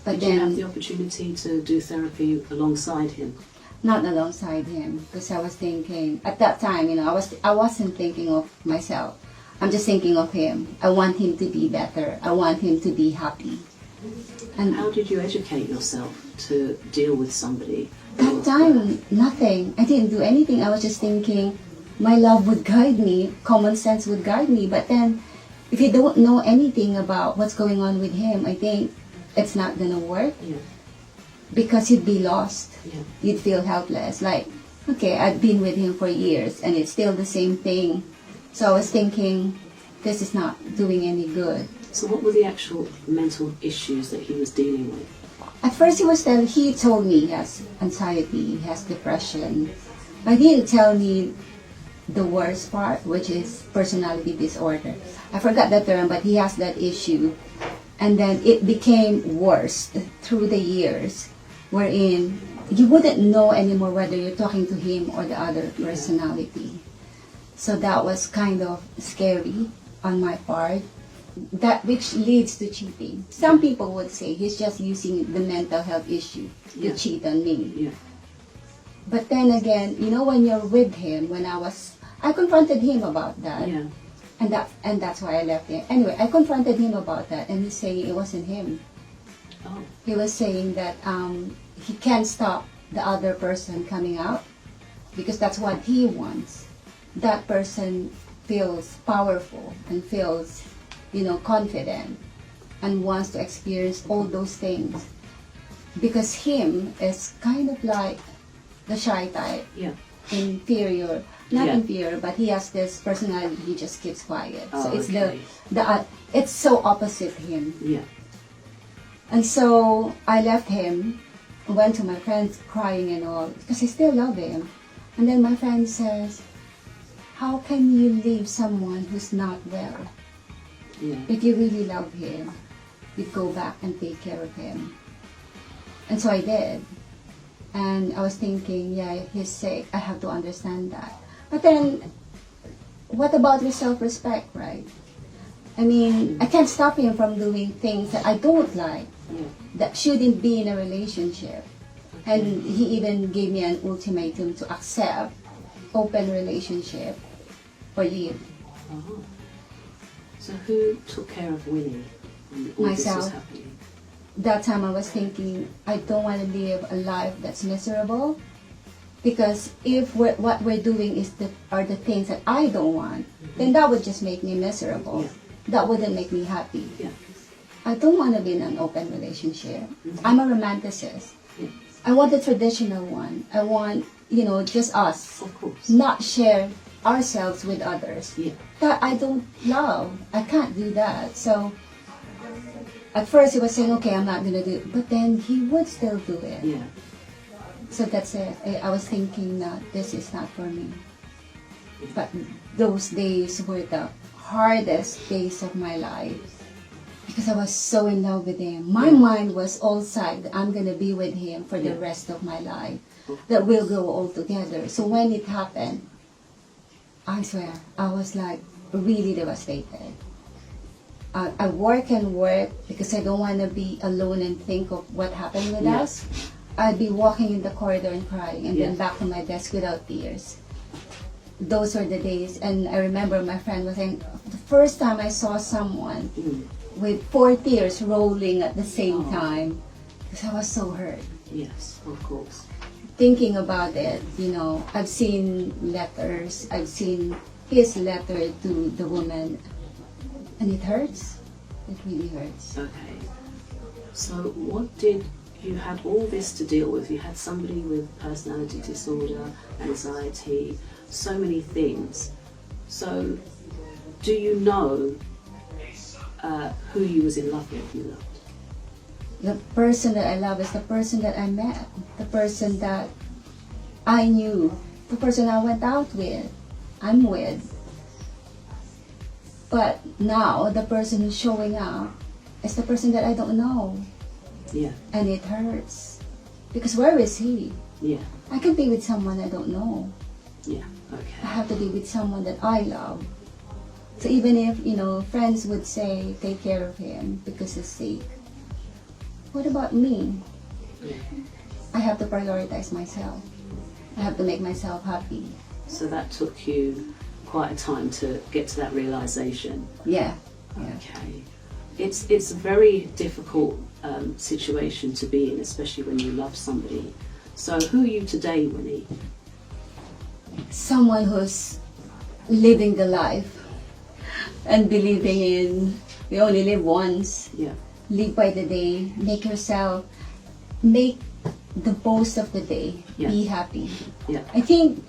But Did then, you have the opportunity to do therapy alongside him? not alongside him, because I was thinking at that time, I wasn't thinking of myself. I'm just thinking of him. I want him to be better. I want him to be happy. And How did you educate yourself to deal with somebody? that time, nothing. I didn't do anything. I was just thinking my love would guide me, common sense would guide me. But then, if you don't know anything about what's going on with him, I think it's not gonna work. Yeah. Because you'd be lost. Yeah. You'd feel helpless. Like, okay, I've been with him for years and it's still the same thing. So I was thinking, this is not doing any good. So what were the actual mental issues that he was dealing with? At first he told me he has anxiety, he has depression. But he didn't tell me the worst part, which is personality disorder. I forgot that term, but he has that issue. And then it became worse through the years, wherein you wouldn't know anymore whether you're talking to him or the other personality. So that was kind of scary on my part, that which leads to cheating. Some people would say he's just using the mental health issue to cheat on me. Yeah. But then again, you know, when you're with him, I confronted him about that. Yeah. And that's why I left him. Anyway, I confronted him about that, and he's saying it wasn't him. Oh. He was saying that he can't stop the other person coming out because that's what he wants. That person feels powerful and feels, you know, confident and wants to experience all those things. Because him is kind of like the shy type, Yeah. inferior. Not Yeah. inferior, but he has this personality. He just keeps quiet. Oh, So it's okay. it's so opposite him. Yeah. And so I left him, went to my friends crying and all, because I still love him. And then my friend says, how can you leave someone who's not well? Yeah. If you really love him, you'd go back and take care of him. And so I did. And I was thinking, yeah, he's sick. I have to understand that. But then, what about his self-respect, right? I mean, I can't stop him from doing things that I don't like, Yeah. that shouldn't be in a relationship. And he even gave me an ultimatum to accept open relationship or leave. Uh-huh. So who took care of Winnie when all this was Myself. happening? That time I was thinking, I don't want to live a life that's miserable, because if what we're doing are the things that I don't want, then that would just make me miserable. Yeah. That wouldn't make me happy. Yeah. I don't want to be in an open relationship. I'm a romanticist. Yeah. I want the traditional one. I want, you know, just us, Of course. not share ourselves with others. Yeah. That I don't love. I can't do that. So at first he was saying, okay, I'm not going to do it. But then he would still do it. Yeah. So that's it. I was thinking that this is not for me. But those days were the hardest days of my life, because I was so in love with him. My mind was all set that I'm going to be with him for the rest of my life, that we'll go all together. So when it happened, I swear, I was like really devastated. I work and work because I don't want to be alone and think of what happened with us. I'd be walking in the corridor and crying, and then back to my desk without tears. Those were the days. And I remember my friend was saying, the first time I saw someone with 4 tears rolling at the same time, because I was so hurt. Yes, of course. Thinking about it, you know, I've seen letters, I've seen his letter to the woman, and it hurts. It really hurts. Okay. So you had all this to deal with. You had somebody with personality disorder, anxiety, so many things. So do you know who you was in love with, you loved? The person that I love is the person that I met, the person that I knew, the person I went out with, I'm with. But now the person who's showing up is the person that I don't know. Yeah. And it hurts. Because where is he? Yeah. I can be with someone I don't know. Yeah. I Okay. have to be with someone that I love. So even if, you know, friends would say, take care of him because he's sick, what about me? Yeah. I have to prioritize myself. I have to make myself happy. So that took you quite a time to get to that realization. Yeah. Okay. It's a very difficult situation to be in, especially when you love somebody. So who are you today, Winnie? Someone who's living the life and believing in we only live once. Yeah. Live by the day. Make the most of the day. Yeah. Be happy. Yeah. I think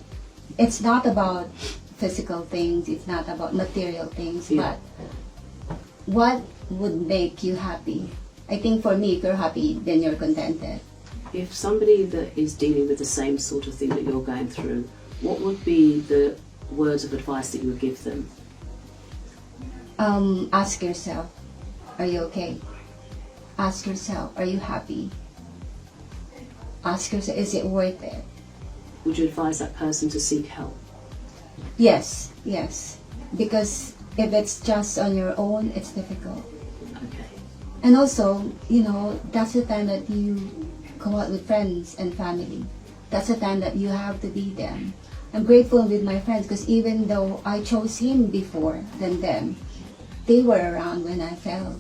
it's not about physical things, it's not about material things, Yeah. but what would make you happy? I think for me, if you're happy, then you're contented. If somebody that is dealing with the same sort of thing that you're going through, what would be the words of advice that you would give them? Ask yourself, are you okay? ask yourself, are you happy? Ask yourself, is it worth it? Would you advise that person to seek help? Yes, yes. Because if it's just on your own, it's difficult. Okay. And also, you know, that's the time that you go out with friends and family. That's the time that you have to be them. I'm grateful with my friends because even though I chose him before than them, they were around when I fell.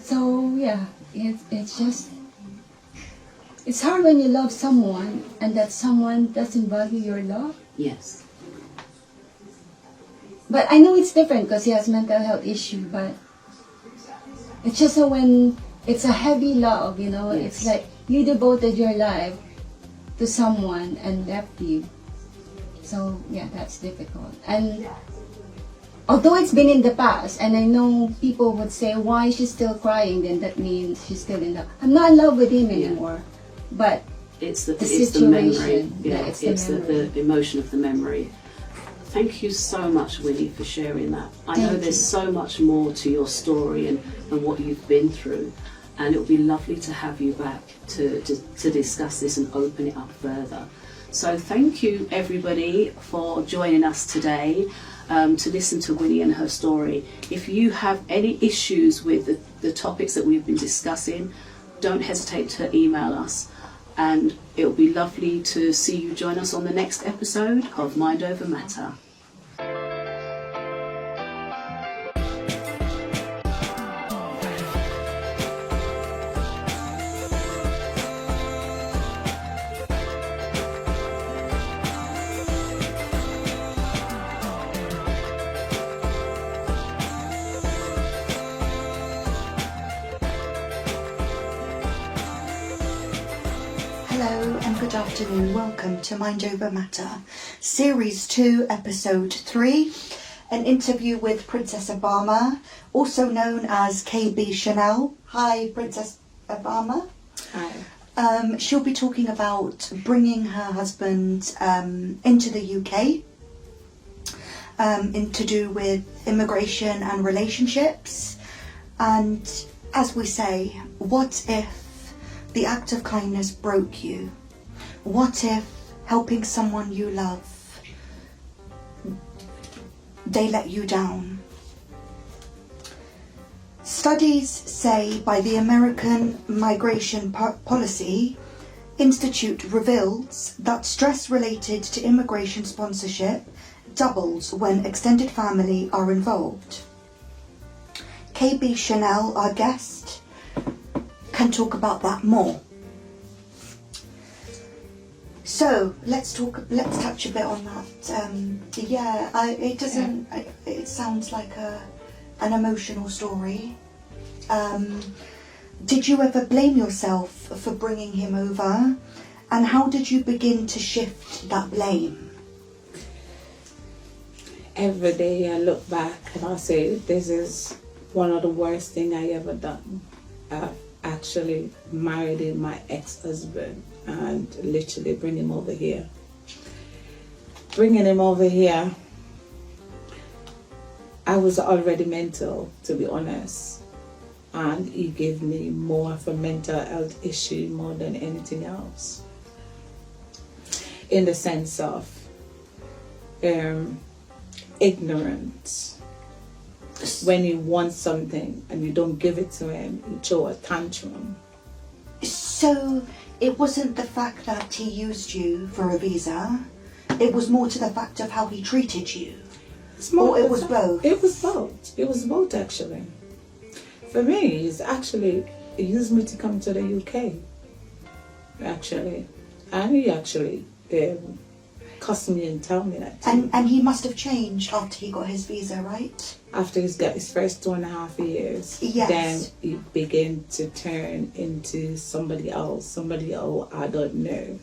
So yeah, it's just, it's hard when you love someone and that someone doesn't value your love. Yes. But I know it's different because he has mental health issue, but it's just so when it's a heavy love, you know, Yes. it's like you devoted your life to someone and left you. So yeah, that's difficult. And although it's been in the past, and I know people would say, why is she still crying? Then that means she's still in love. I'm not in love with him anymore, but It's the situation, memory. Yeah, it's it's the memory. the emotion of the memory. Thank you so much, Winnie, for sharing that. I know Thank there's you. so much more to your story and what you've been through, and it would be lovely to have you back to discuss this and open it up further. So thank you, everybody, for joining us today to listen to Winnie and her story. If you have any issues with the topics that we've been discussing, don't hesitate to email us. And it'll be lovely to see you join us on the next episode of Mind Over Matter. Hello and good afternoon. Welcome to Mind Over Matter, Series 2, Episode 3, an interview with Princess Obama, also known as KB Chanel. Hi, Princess Obama. Hi. She'll be talking about bringing her husband into the UK, to do with immigration and relationships. And as we say, what if the act of kindness broke you? What if helping someone you love, they let you down? Studies say by the American Migration Policy Institute reveals that stress related to immigration sponsorship doubles when extended family are involved. KB Chanel, our guest, can talk about that more. So let's touch a bit on that. It sounds like an emotional story. Did you ever blame yourself for bringing him over, and how did you begin to shift that blame? Every day I look back and I say, this is one of the worst things I ever done. Actually married my ex-husband and literally bring him over here. Bringing him over here, I was already mental, to be honest, and he gave me more of a mental health issue more than anything else, in the sense of ignorance. When you want something and you don't give it to him, you throw a tantrum. So it wasn't the fact that he used you for a visa, it was more to the fact of how he treated you? Or it was both? It was both. It was both, actually. For me, it's actually, he used me to come to the UK, actually. And he actually cussed me and told me that too. And he must have changed after he got his visa, right? After he's got his first 2.5 years, Yes. then he began to turn into somebody else I don't know.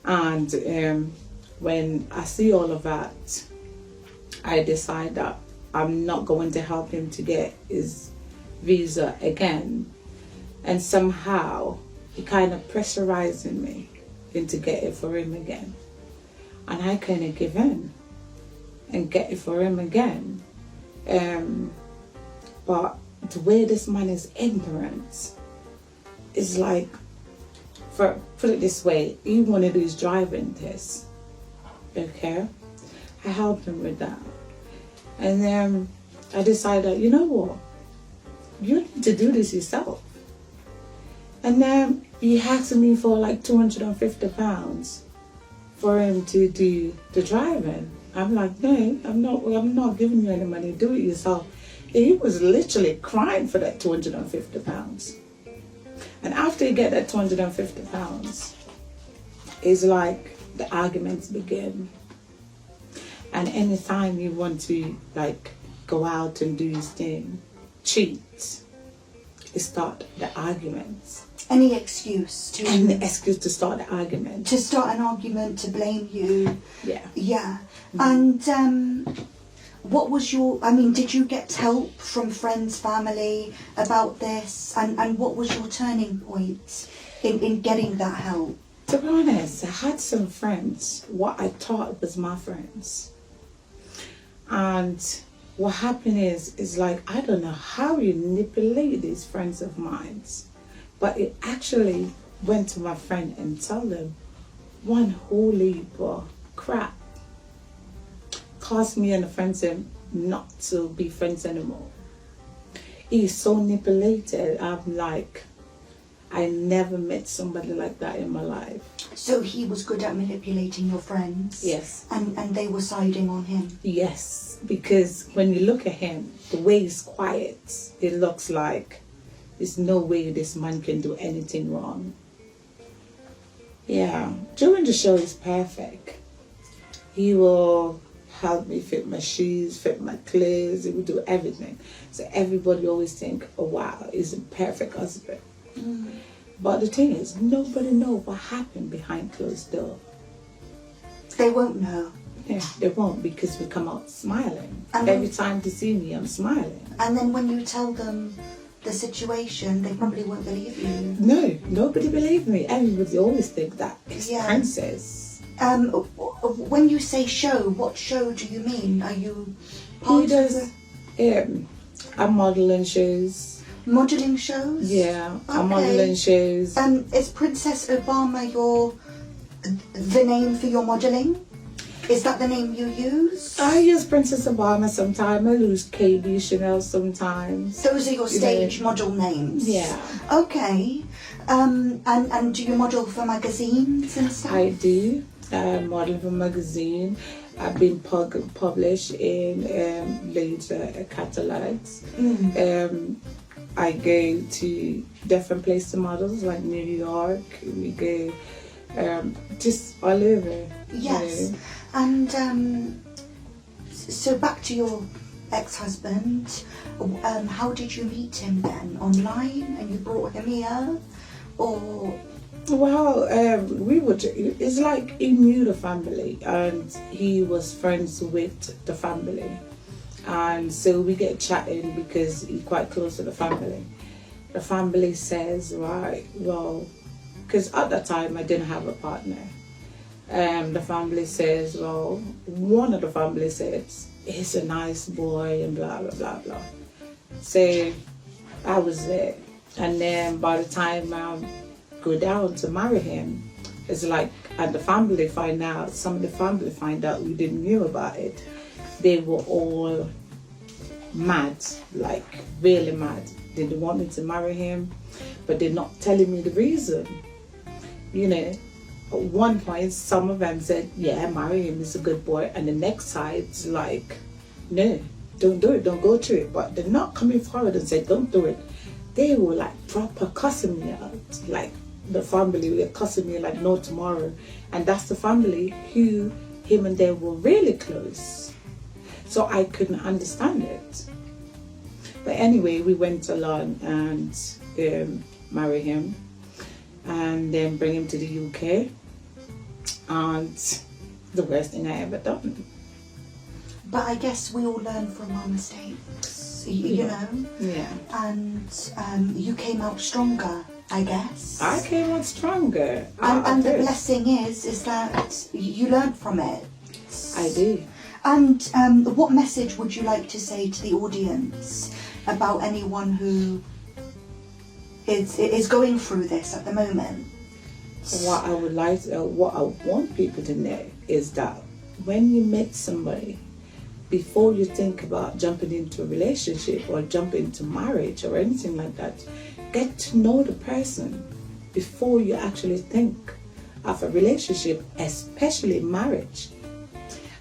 And when I see all of that, I decide that I'm not going to help him to get his visa again. And somehow he kind of pressurizing me into get it for him again. And I kind of give in and get it for him again. But the way this man is ignorant is like, put it this way, he wanted his driving test. Okay? I helped him with that. And then I decided, you know what? You need to do this yourself. And then he asked me for like £250 for him to do the driving. I'm like, no, I'm not giving you any money. Do it yourself. And he was literally crying for that £250. And after you get that £250, it's like the arguments begin. And anytime you want to like go out and do his thing, cheat, it start the arguments. Any excuse to start the argument. To start an argument, to blame you. Yeah. Yeah. And what was did you get help from friends, family about this? And what was your turning point in getting that help? To be honest, I had some friends, what I thought was my friends. And what happened is like, I don't know how you manipulate these friends of mine. But it actually went to my friend and told them one whole heap of crap. Caused me and the friends not to be friends anymore. He's so manipulated. I'm like, I never met somebody like that in my life. So he was good at manipulating your friends? Yes. And they were siding on him? Yes, because when you look at him, the way he's quiet, it looks like there's no way this man can do anything wrong. Yeah, during the show is perfect. He will help me fit my shoes, fit my clothes, he will do everything. So everybody always think, oh wow, he's a perfect husband. But the thing is, nobody knows what happened behind closed door. They won't know. Yeah, they won't, because we come out smiling. And every time they see me, I'm smiling. And then when you tell them the situation, they probably won't believe you. No, nobody believed me. Everybody always think that it's Princess. When you say show, what show do you mean? Are you He does I'm modeling shows. Modeling shows? Yeah, okay. I'm modeling shows. Is Princess Obama the name for your modeling? Is that the name you use? I use Princess Obama sometimes. I use KB Chanel sometimes. Those are your stage model names? Yeah. Okay. And do you model for magazines and stuff? I do. I'm modeling for magazine. I've been published in later catalogs. I go to different places to models, like New York. We go just all over. Yes. And so back to your ex-husband. How did you meet him then? Online, and you brought him here, or? Well, it's like he knew the family, and he was friends with the family, and so we get chatting because he's quite close to the family. The family says, right, well, because at that time I didn't have a partner. The family says, well, one of the family says, he's a nice boy and blah, blah, blah, blah. So I was there. And then by the time I go down to marry him, it's like, and the family find out, some of the family find out we didn't know about it. They were all mad, like really mad. They didn't want me to marry him, but they're not telling me the reason. You know, at one point, some of them said, yeah, marry him, he's a good boy. And the next side's like, no, don't do it, don't go to it. But they're not coming forward and say, don't do it. They were like proper cussing me out. Like the family were cussing me like no tomorrow. And that's the family who him and they were really close. So I couldn't understand it. But anyway, we went along and marry him. And then bring him to the UK. And the worst thing I ever done. But I guess we all learn from our mistakes, you know? Yeah. And you came out stronger, I guess. I came out stronger. And the blessing is that you learned from it. I do. And what message would you like to say to the audience about anyone who is going through this at the moment? What I would like, what I want people to know is that when you meet somebody, before you think about jumping into a relationship or jumping into marriage or anything like that, get to know the person before you actually think of a relationship, especially marriage.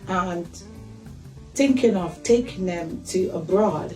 And thinking of taking them to abroad,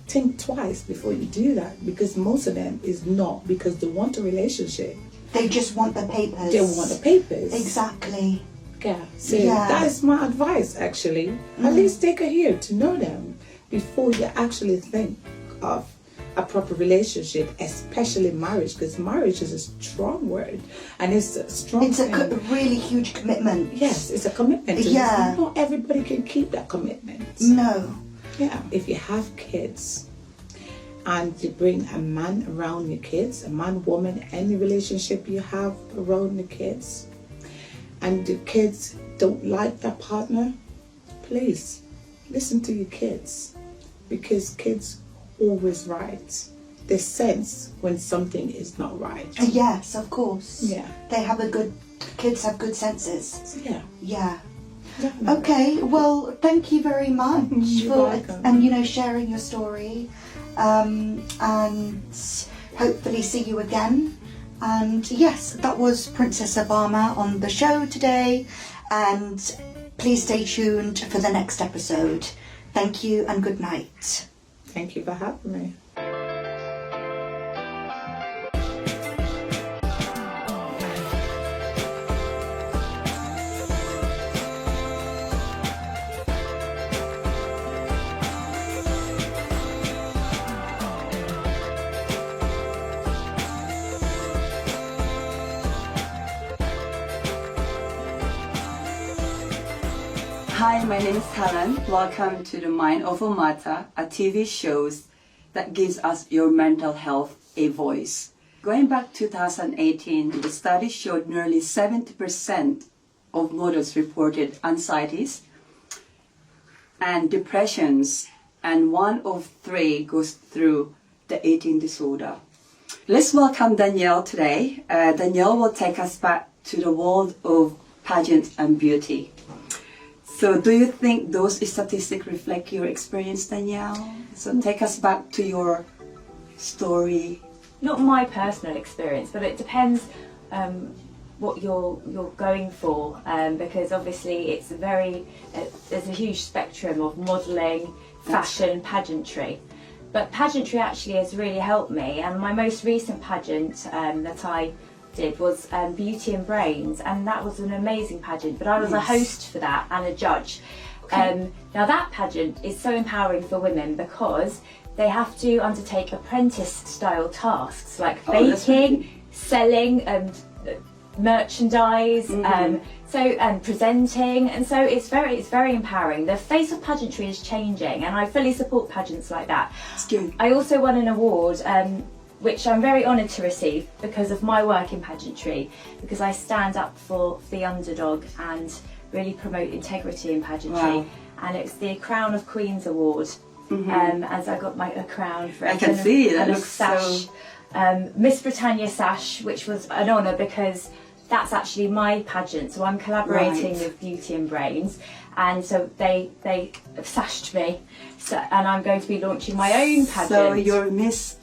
think twice before you do that, because most of them is not because they want a relationship. They just want the papers. They want the papers. Exactly. Yeah, so that is my advice actually. At least take a year to know them before you actually think of a proper relationship, especially marriage, because marriage is a strong word and it's a strong It's a really huge commitment. Yes, it's a commitment. Yeah. Not everybody can keep that commitment. No. Yeah, if you have kids and you bring a man around your kids, a man, woman, any relationship you have around the kids, and the kids don't like their partner, please listen to your kids, because kids always right. They sense when something is not right. Yes, of course. Yeah. Kids have good senses. Yeah. Yeah. Definitely. Okay, well, thank you very much You're for welcome. sharing your story, and hopefully see you again. And yes, that was Princess Obama on the show today, and please stay tuned for the next episode. Thank you and good night. Thank you for having me. Hi, my name is Helen. Welcome to the Mind Over Matter, a TV show that gives us your mental health a voice. Going back 2018, the study showed nearly 70% of mothers reported anxieties and depressions, and 1 of 3 goes through the eating disorder. Let's welcome Danielle today. Danielle will take us back to the world of pageant and beauty. So do you think those statistics reflect your experience, Danielle? So take us back to your story. Not my personal experience, but it depends what you're going for, because obviously it's there's a huge spectrum of modelling, fashion, pageantry. But pageantry actually has really helped me, and my most recent pageant that I did was Beauty and Brains, and that was an amazing pageant, but I was a host for that and a judge. Okay. Now that pageant is so empowering for women because they have to undertake apprentice style tasks like baking, selling, merchandise, and presenting, and so it's very empowering. The face of pageantry is changing, and I fully support pageants like that. That's good. I also won an award which I'm very honoured to receive because of my work in pageantry, because I stand up for the underdog and really promote integrity in pageantry. Wow. And it's the Crown of Queens Award, as I got a crown for it. I can see it. And That a looks sash, Miss Britannia sash, which was an honour because that's actually my pageant. So I'm collaborating with Beauty and Brains, and so they sashed me. So, and I'm going to be launching my own pageant. So you're Miss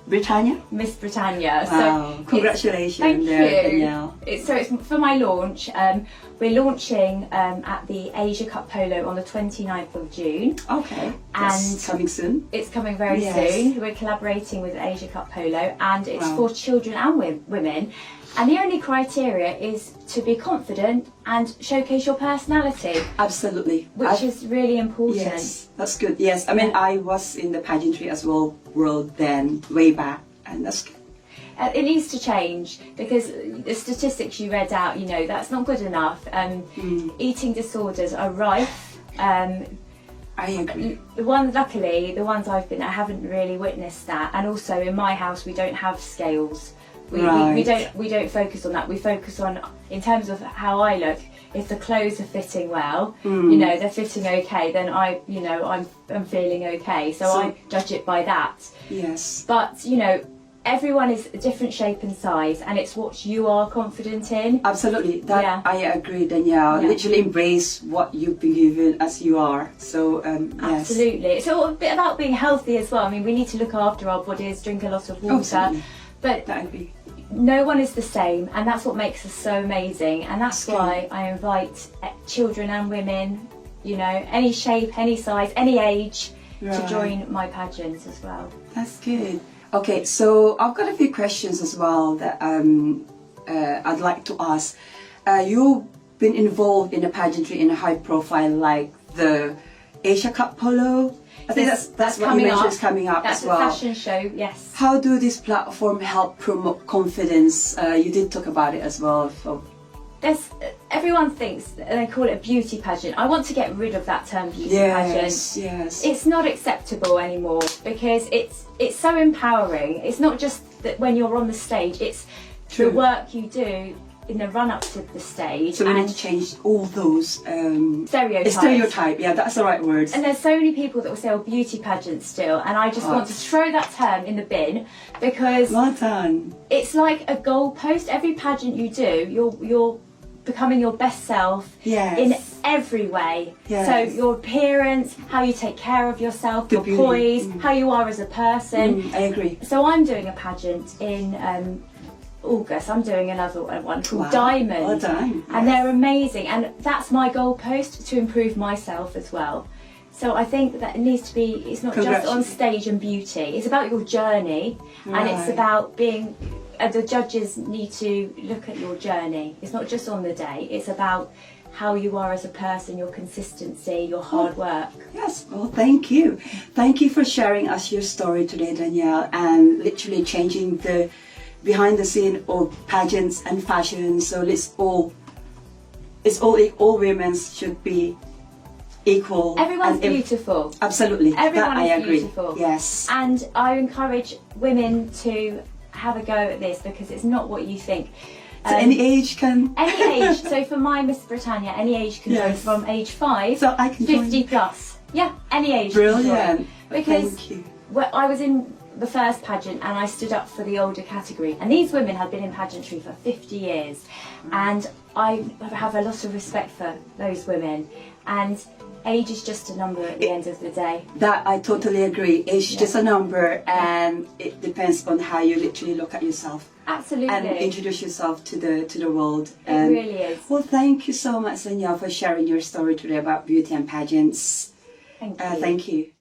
Britannia? Miss Britannia. Wow. So congratulations, thank you. Danielle. It's for my launch. We're launching at the Asia Cup Polo on the 29th of June. Okay. And that's coming soon. It's coming very soon. We're collaborating with Asia Cup Polo, and it's for children and women. And the only criteria is to be confident and showcase your personality. Absolutely. Which is really important. Yes, that's good. Yes, I mean, I was in the pageantry as well, world then, way back, and that's good. It needs to change because the statistics you read out, that's not good enough. Eating disorders are rife. I agree. Luckily, the ones I haven't really witnessed that. And also in my house, we don't have scales. We don't focus on that. We focus on, in terms of how I look, if the clothes are fitting well, you know, they're fitting okay, then I'm feeling okay. So I judge it by that. Yes. But, you know, everyone is a different shape and size, and it's what you are confident in. Absolutely, that I agree, Danielle. Yeah. Literally embrace what you've been given as you are. So yes. Absolutely, it's all a bit about being healthy as well. I mean, we need to look after our bodies, drink a lot of water, Absolutely. but I agree. no one is the same, and that's what makes us so amazing. And that's why I invite children and women, you know, any shape, any size, any age, to join my pageants as well. That's good. Okay, so I've got a few questions as well that I'd like to ask. You've been involved in a pageantry in a high profile like the Asia Cup Polo. I think that's what you mentioned is coming up that's as well. That's a fashion show, yes. How do this platform help promote confidence? You did talk about it as well. So. Everyone thinks, they call it a beauty pageant. I want to get rid of that term beauty pageant. Yes. It's not acceptable anymore because it's so empowering. It's not just that when you're on the stage, it's the work you do in the run up to the stage. So we need to change all those stereotypes. Stereotype, yeah, that's the right words. And there's so many people that will say, oh, beauty pageant still, and I just want to throw that term in the bin because well done. It's like a goalpost. Every pageant you do, you're becoming your best self in every way. Yes. So your appearance, how you take care of yourself, your poise, how you are as a person. I agree. So I'm doing a pageant in August. I'm doing another one called Diamond. Well done. And they're amazing, and that's my goalpost to improve myself as well. So I think that it needs to be, it's not just on stage and beauty, it's about your journey, and it's about being, the judges need to look at your journey. It's not just on the day, it's about how you are as a person, your consistency, your hard work. Yes, well, thank you. Thank you for sharing us your story today, Danielle, and literally changing the behind the scene of pageants and fashion. So all women should be equal. Everyone's beautiful. Absolutely. Everyone I is agree. beautiful. Yes. And I encourage women to have a go at this because it's not what you think. So any age can... Any age. So for my Miss Britannia, any age can go from age 5 so I can 50 join. plus. Yeah, any age. Brilliant. Because thank you. I was in the first pageant and I stood up for the older category, and these women had been in pageantry for 50 years, and I have a lot of respect for those women, and age is just a number at the end of the day. That I totally agree. Age is just a number, and it depends on how you literally look at yourself. Absolutely. And introduce yourself to the world. It really is. Well, thank you so much, Danielle, for sharing your story today about beauty and pageants. Thank you. Thank you.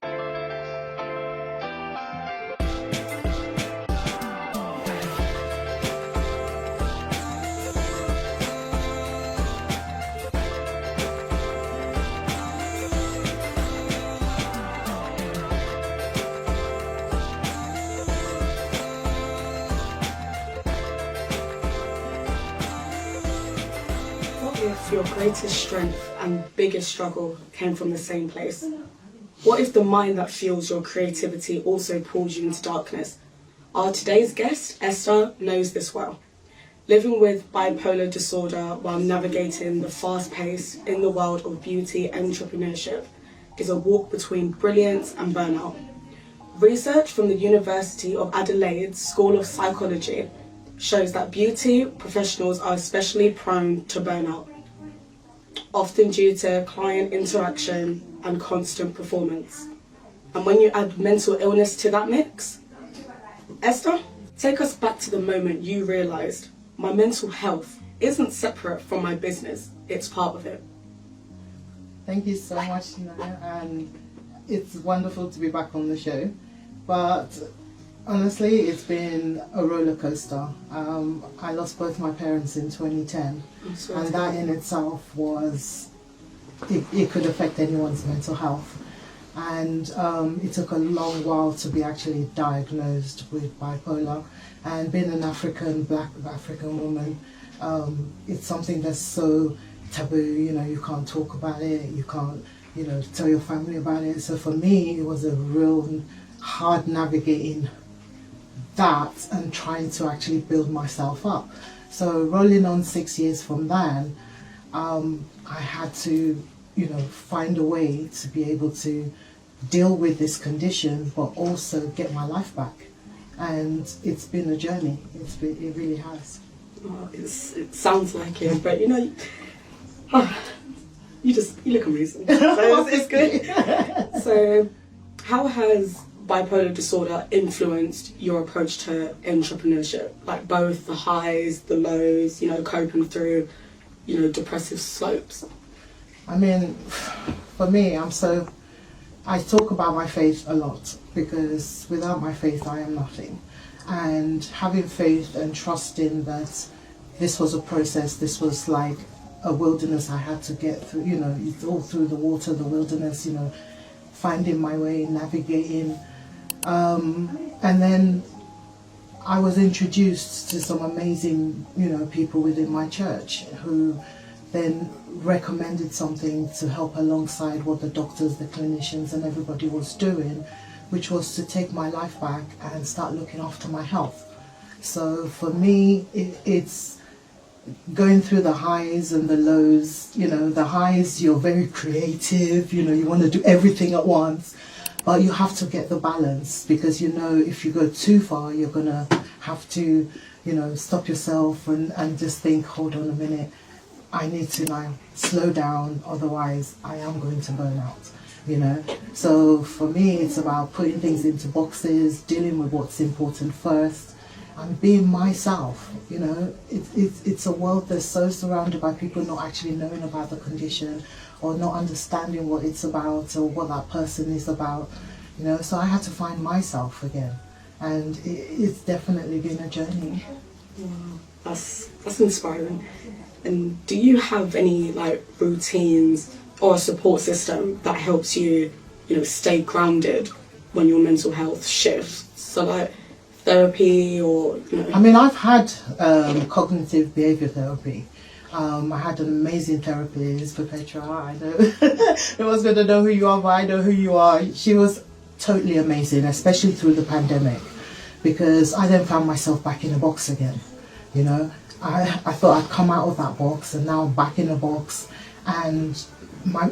What if your greatest strength and biggest struggle came from the same place? What if the mind that fuels your creativity also pulls you into darkness? Our today's guest, Esther, knows this well. Living with bipolar disorder while navigating the fast pace in the world of beauty and entrepreneurship is a walk between brilliance and burnout. Research from the University of Adelaide's School of Psychology shows that beauty professionals are especially prone to burnout, often due to client interaction and constant performance. And when you add mental illness to that mix, Esther, take us back to the moment you realised my mental health isn't separate from my business, it's part of it. Thank you so much, Naya, and it's wonderful to be back on the show. But honestly, it's been a roller coaster. I lost both my parents in 2010, and that in itself was, it could affect anyone's mental health. And it took a long while to be actually diagnosed with bipolar. And being an Black African woman, it's something that's so taboo, you can't talk about it, you can't, tell your family about it. So for me, it was a real hard navigating that and trying to actually build myself up. So rolling on 6 years from then, I had to, find a way to be able to deal with this condition, but also get my life back. And it's been a journey. It really has. Oh, it sounds like it, but you look amazing. So it's good. So, how has bipolar disorder influenced your approach to entrepreneurship? Like both the highs, the lows, coping through, depressive slopes. I mean, for me, I talk about my faith a lot, because without my faith I am nothing. And having faith and trusting that this was a process, this was like a wilderness I had to get through, it's all through the water, the wilderness, finding my way, navigating. And then I was introduced to some amazing, people within my church who then recommended something to help alongside what the doctors, the clinicians and everybody was doing, which was to take my life back and start looking after my health. So for me, it's going through the highs and the lows. The highs, you're very creative, you want to do everything at once, but you have to get the balance, because if you go too far, you're going to have to, stop yourself and just think, hold on a minute, I need to now slow down, otherwise I am going to burn out, So for me, it's about putting things into boxes, dealing with what's important first, and being myself. It's a world that's so surrounded by people not actually knowing about the condition or not understanding what it's about or what that person is about. So I had to find myself again, and it's definitely been a journey. Wow, that's inspiring. And do you have any routines or a support system that helps you, stay grounded when your mental health shifts? So therapy or I mean, I've had cognitive behavior therapy. I had an amazing therapist, Petra. I know no one's going to know who you are, but I know who you are. She was totally amazing, especially through the pandemic, because I then found myself back in a box again. I thought I'd come out of that box, and now I'm back in a box, and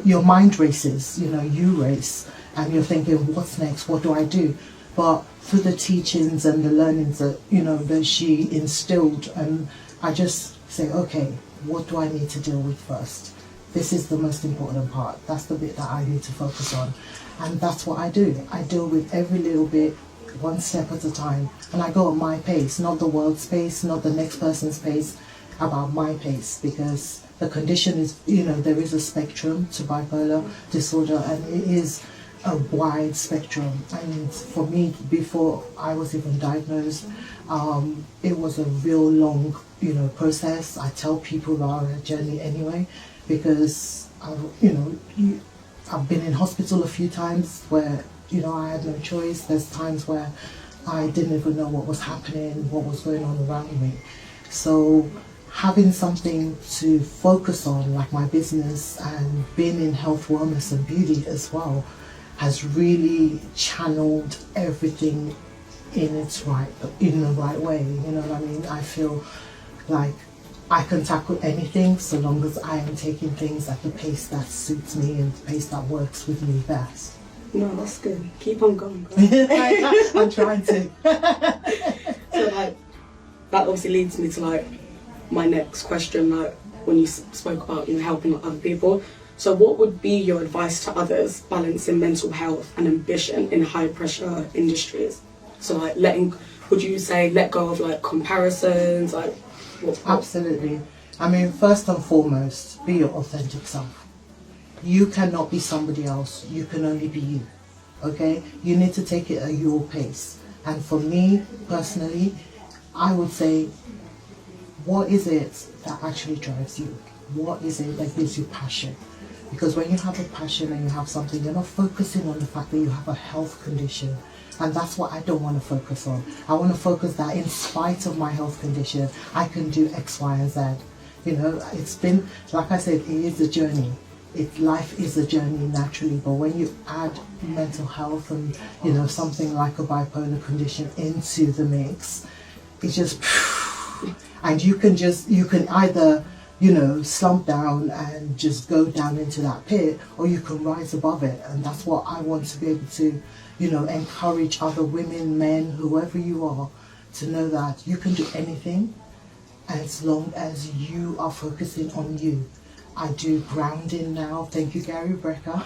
your mind races, you race, and you're thinking, what's next, what do I do? But through the teachings and the learnings that, that she instilled, and I just say, okay, what do I need to deal with first? This is the most important part. That's the bit that I need to focus on. And that's what I do. I deal with every little bit, one step at a time. And I go at my pace, not the world's pace, not the next person's pace, about my pace, because the condition is, there is a spectrum to bipolar disorder, and it is a wide spectrum. And for me, before I was even diagnosed, it was a real long, process. I tell people about a journey anyway, because I've been in hospital a few times where, I had no choice. There's times where I didn't even know what was happening, what was going on around me. So having something to focus on, like my business, and being in health, wellness and beauty as well, has really channeled everything in the right way. You know what I mean? I feel like I can tackle anything so long as I am taking things at the pace that suits me and the pace that works with me best. No, that's good. Keep on going. I'm trying to. So that obviously leads me to my next question. When you spoke about helping other people, so what would be your advice to others balancing mental health and ambition in high pressure industries? So would you say let go of comparisons? What? Absolutely. I mean, first and foremost, be your authentic self. You cannot be somebody else. You can only be you. Okay? You need to take it at your pace. And for me, personally, I would say, what is it that actually drives you? What is it that gives you passion? Because when you have a passion and you have something, you're not focusing on the fact that you have a health condition. And that's what I don't want to focus on. I want to focus that in spite of my health condition, I can do X, Y, and Z. It's been, like I said, it is a journey. life is a journey naturally, but when you add mental health and, you know, something like a bipolar condition into the mix, it just, and you can either, you know, slump down and just go down into that pit, or you can rise above it. And that's what I want to be able to, you know, encourage other women, men, whoever you are, to know that you can do anything as long as you are focusing on you. I do grounding now. Thank you, Gary Brecker.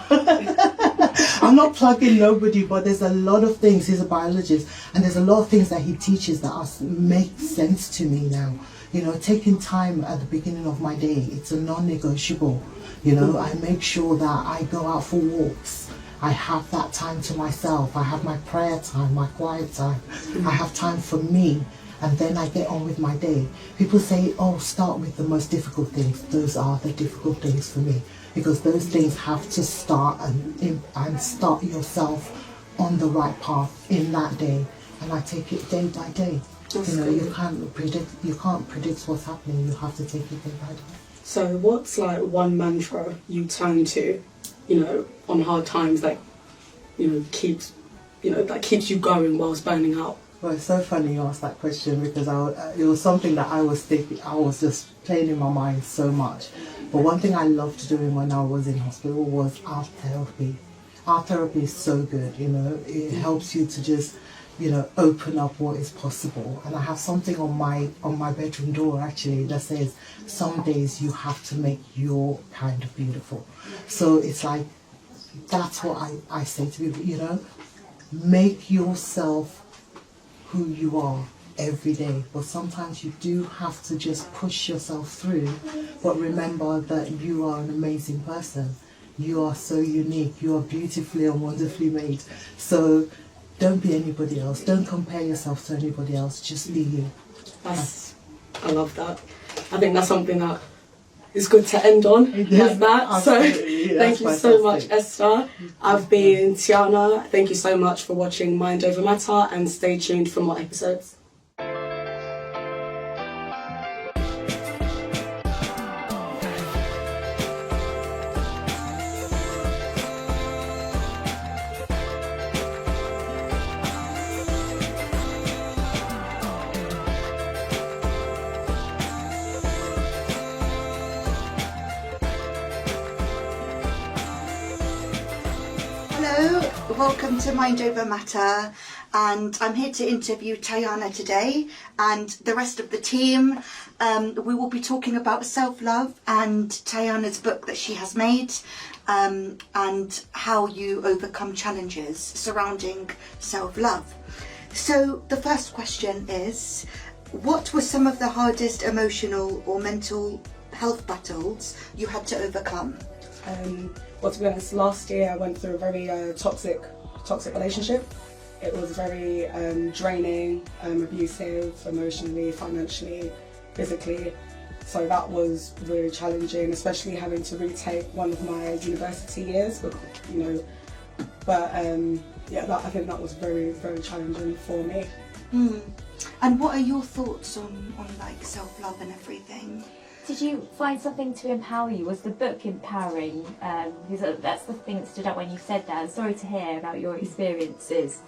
I'm not plugging nobody, but there's a lot of things. He's a biologist, and there's a lot of things that he teaches that make sense to me now. You know, taking time at the beginning of my day, it's a non-negotiable. You know, I make sure that I go out for walks. I have that time to myself. I have my prayer time, my quiet time. I have time for me. And then I get on with my day. People say, oh, start with the most difficult things. Those are the difficult things for me, because those things have to start and start yourself on the right path in that day. And I take it day by day. You know, you can't predict what's happening. You have to take it day by day. So what's like one mantra you turn to, you know, on hard times, like, you know, keeps you going whilst burning out? Well, it's so funny you asked that question, because it was something that I was thinking, I was just playing in my mind so much. But one thing I loved doing when I was in hospital was art therapy. Art therapy is so good, you know, it helps you to just, you know, open up what is possible. And I have something on my bedroom door actually that says, some days you have to make your kind of beautiful. So it's like, that's what I say to people, you know, make yourself who you are every day, but sometimes you do have to just push yourself through. But remember that you are an amazing person. You are so unique. You are beautifully and wonderfully made. So don't be anybody else. Don't compare yourself to anybody else. Just be you. I love that. I think that's something that is good to end on like that. So thank you so much, Esther. I've been Tiana. Thank you so much for watching Mind Over Matter, and stay tuned for more episodes. Hello, welcome to Mind Over Matter, and I'm here to interview Tiana today and the rest of the team. We will be talking about self-love and Tiana's book that she has made, and how you overcome challenges surrounding self-love. So the first question is, what were some of the hardest emotional or mental health battles you had to overcome? Well, to be honest, last year I went through a very toxic relationship. It was very draining, abusive, emotionally, financially, physically. So that was really challenging, especially having to retake one of my university years. But, you know, yeah, I think that was very, very challenging for me. And what are your thoughts on like self-love and everything? Did you find something to empower you? Was the book empowering? Because that's the thing that stood out when you said that. I'm sorry to hear about your experiences.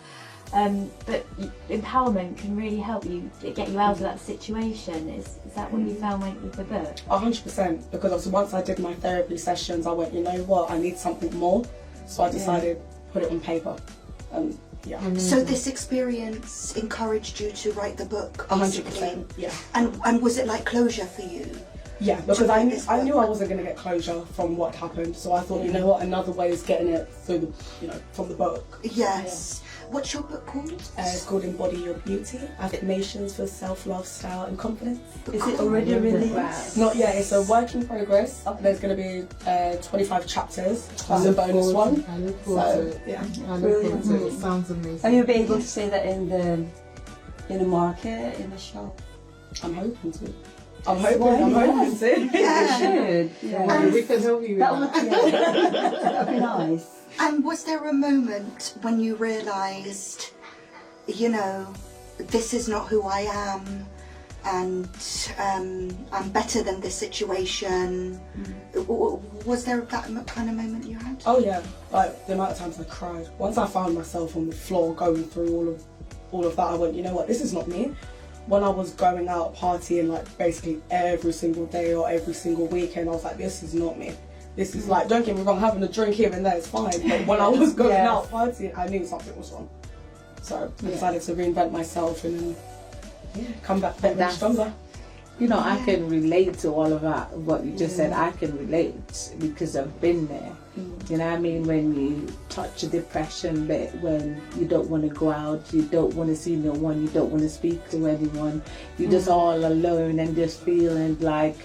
But empowerment can really help you get you out of that situation. Is that what you found with the book? 100%, because once I did my therapy sessions, I went, you know what, I need something more. So I decided to put it on paper. Yeah. So this experience encouraged you to write the book, basically? 100%, yeah. And was it like closure for you? Yeah, because I knew I wasn't going to get closure from what happened, so I thought, you know what, another way is getting it through the, you know, from the book. Yes. What's your book called? It's called Embody Your Beauty, Affirmations for Self-Love, Style and Confidence. Is it already released? Wow. Not yet, it's a work in progress. There's going to be 25 chapters, plus a bonus one. I look forward to it. Yeah. I look forward to it. It sounds amazing. Are you be able to say that in the market, in the shop? I'm hoping to. I'm hoping to. Yeah. Should. Yeah. We can help you with That would be nice. And was there a moment when you realised, you know, this is not who I am, and I'm better than this situation. Was there that kind of moment you had? Oh yeah, like the amount of times I cried. Once I found myself on the floor going through all of that, I went, you know what, this is not me. When I was going out partying like basically every single day or every single weekend, I was like, this is not me. This is like, don't get me wrong, having a drink here and there is fine, but when I was going out partying, I knew something was wrong. So I decided to reinvent myself and then come back better and stronger. You know, I can relate to all of that, what you just said. I can relate because I've been there. You know what I mean? When you touch a depression bit, when you don't want to go out, you don't want to see no one, you don't want to speak to anyone, you're just all alone and just feeling like,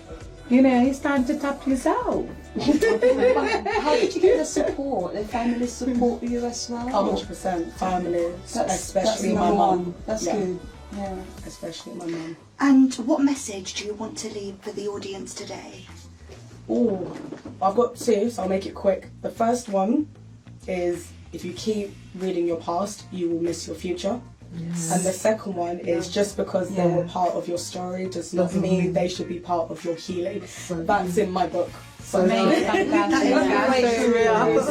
you know, it's time to tap yourself. How did you get the support? The family support you as well? 100% family, especially my mum. That's good. Yeah. Especially my mum. And what message do you want to leave for the audience today? Oh, I've got two, so I'll make it quick. The first one is, if you keep reading your past, you will miss your future. Yes. And the second one is, just because they were part of your story does not mean they should be part of your healing. That's in my book. So It's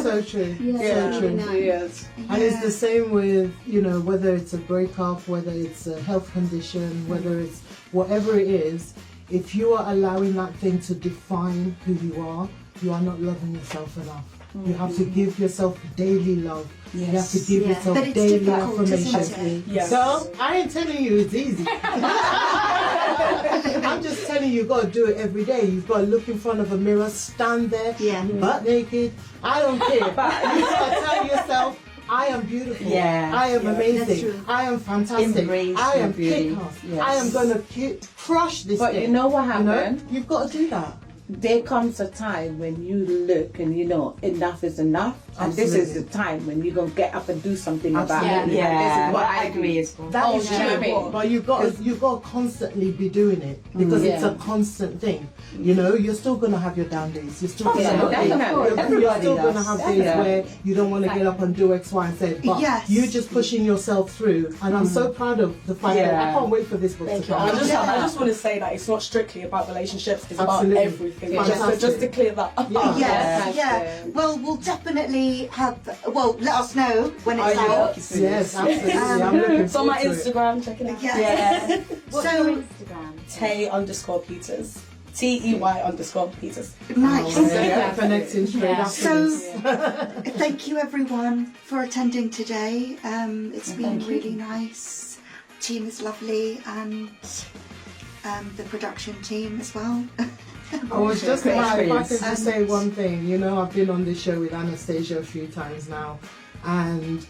so true. Yeah. So true. Yes. And it's the same with, you know, whether it's a breakup, whether it's a health condition, whether it's whatever it is, if you are allowing that thing to define who you are not loving yourself enough. You have to give yourself daily love. You have to give yourself daily affirmation. Yes. So I ain't telling you it's easy. I'm just telling you, you've got to do it every day. You've got to look in front of a mirror, stand there, butt naked. I don't care. But you've got to tell yourself, I am beautiful. I am amazing. I am fantastic. Embrace I am beauty. kick-ass. I am going to crush this But thing. you know what happened? You know? You've got to do that. There comes a time when you look and you know enough is enough. And this is the time when you're going to get up and do something about it. This is what I agree as well. That is true. But you've got to constantly be doing it, because it's a constant thing. You know, you're still going to have your down days. You're still going to have days where you don't want to get up and do X, Y, and Z. But you're just pushing yourself through. And I'm so proud of the fact that I can't wait for this book to come. I just want to say that it's not strictly about relationships. It's about everything. Just to clear that up. Well, we'll definitely let us know when it's out. Yes, absolutely. I'm looking it's on my forward to it. Instagram, check it out. What's your Instagram? Tay_Peters. TEY_Peters. Nice. Connecting straight up. So, thank you everyone for attending today. It's been really nice. The team is lovely, and the production team as well. I was just about, if I could just say one thing, you know, I've been on this show with Anastasia a few times now, and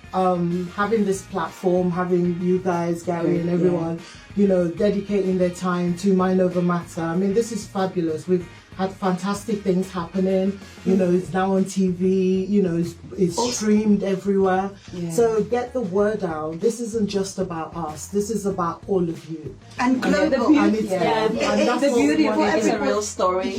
having this platform, having you guys, Gary and everyone, you know, dedicating their time to Mind Over Matter. I mean, this is fabulous. We've had fantastic things happening. You know, it's now on TV, you know, it's streamed everywhere. So get the word out. This isn't just about us. This is about all of you. And global. The beauty of it is a real story.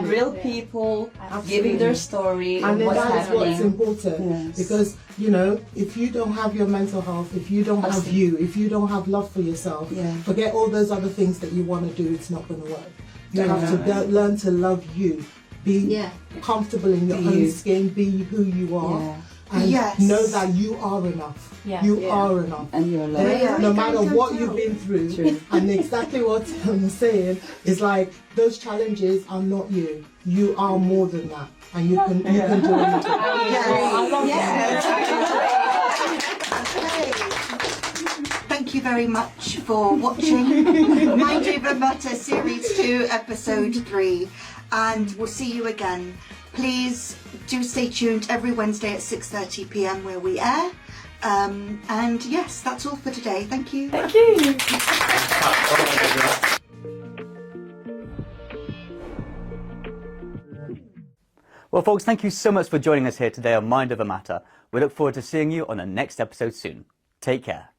Real people giving their story and what's that is happening. what's important. Because, you know, if you don't have your mental health, if you don't have you, if you don't have love for yourself, forget all those other things that you want to do, it's not going to work. You have to learn to love you. Be comfortable in your own skin, be who you are. And know that you are enough. You are enough. And you're loved. No matter what you've been through. And exactly what I'm saying is, like, those challenges are not you. You are more than that. And you can do anything. Thank you very much for watching Mind Over Matter Series 2 Episode 3, and we'll see you again. Please do stay tuned every Wednesday at 6:30 p.m. where we air. And yes, that's all for today. Thank you. Thank you. Well, folks, thank you so much for joining us here today on Mind Over Matter. We look forward to seeing you on the next episode soon. Take care.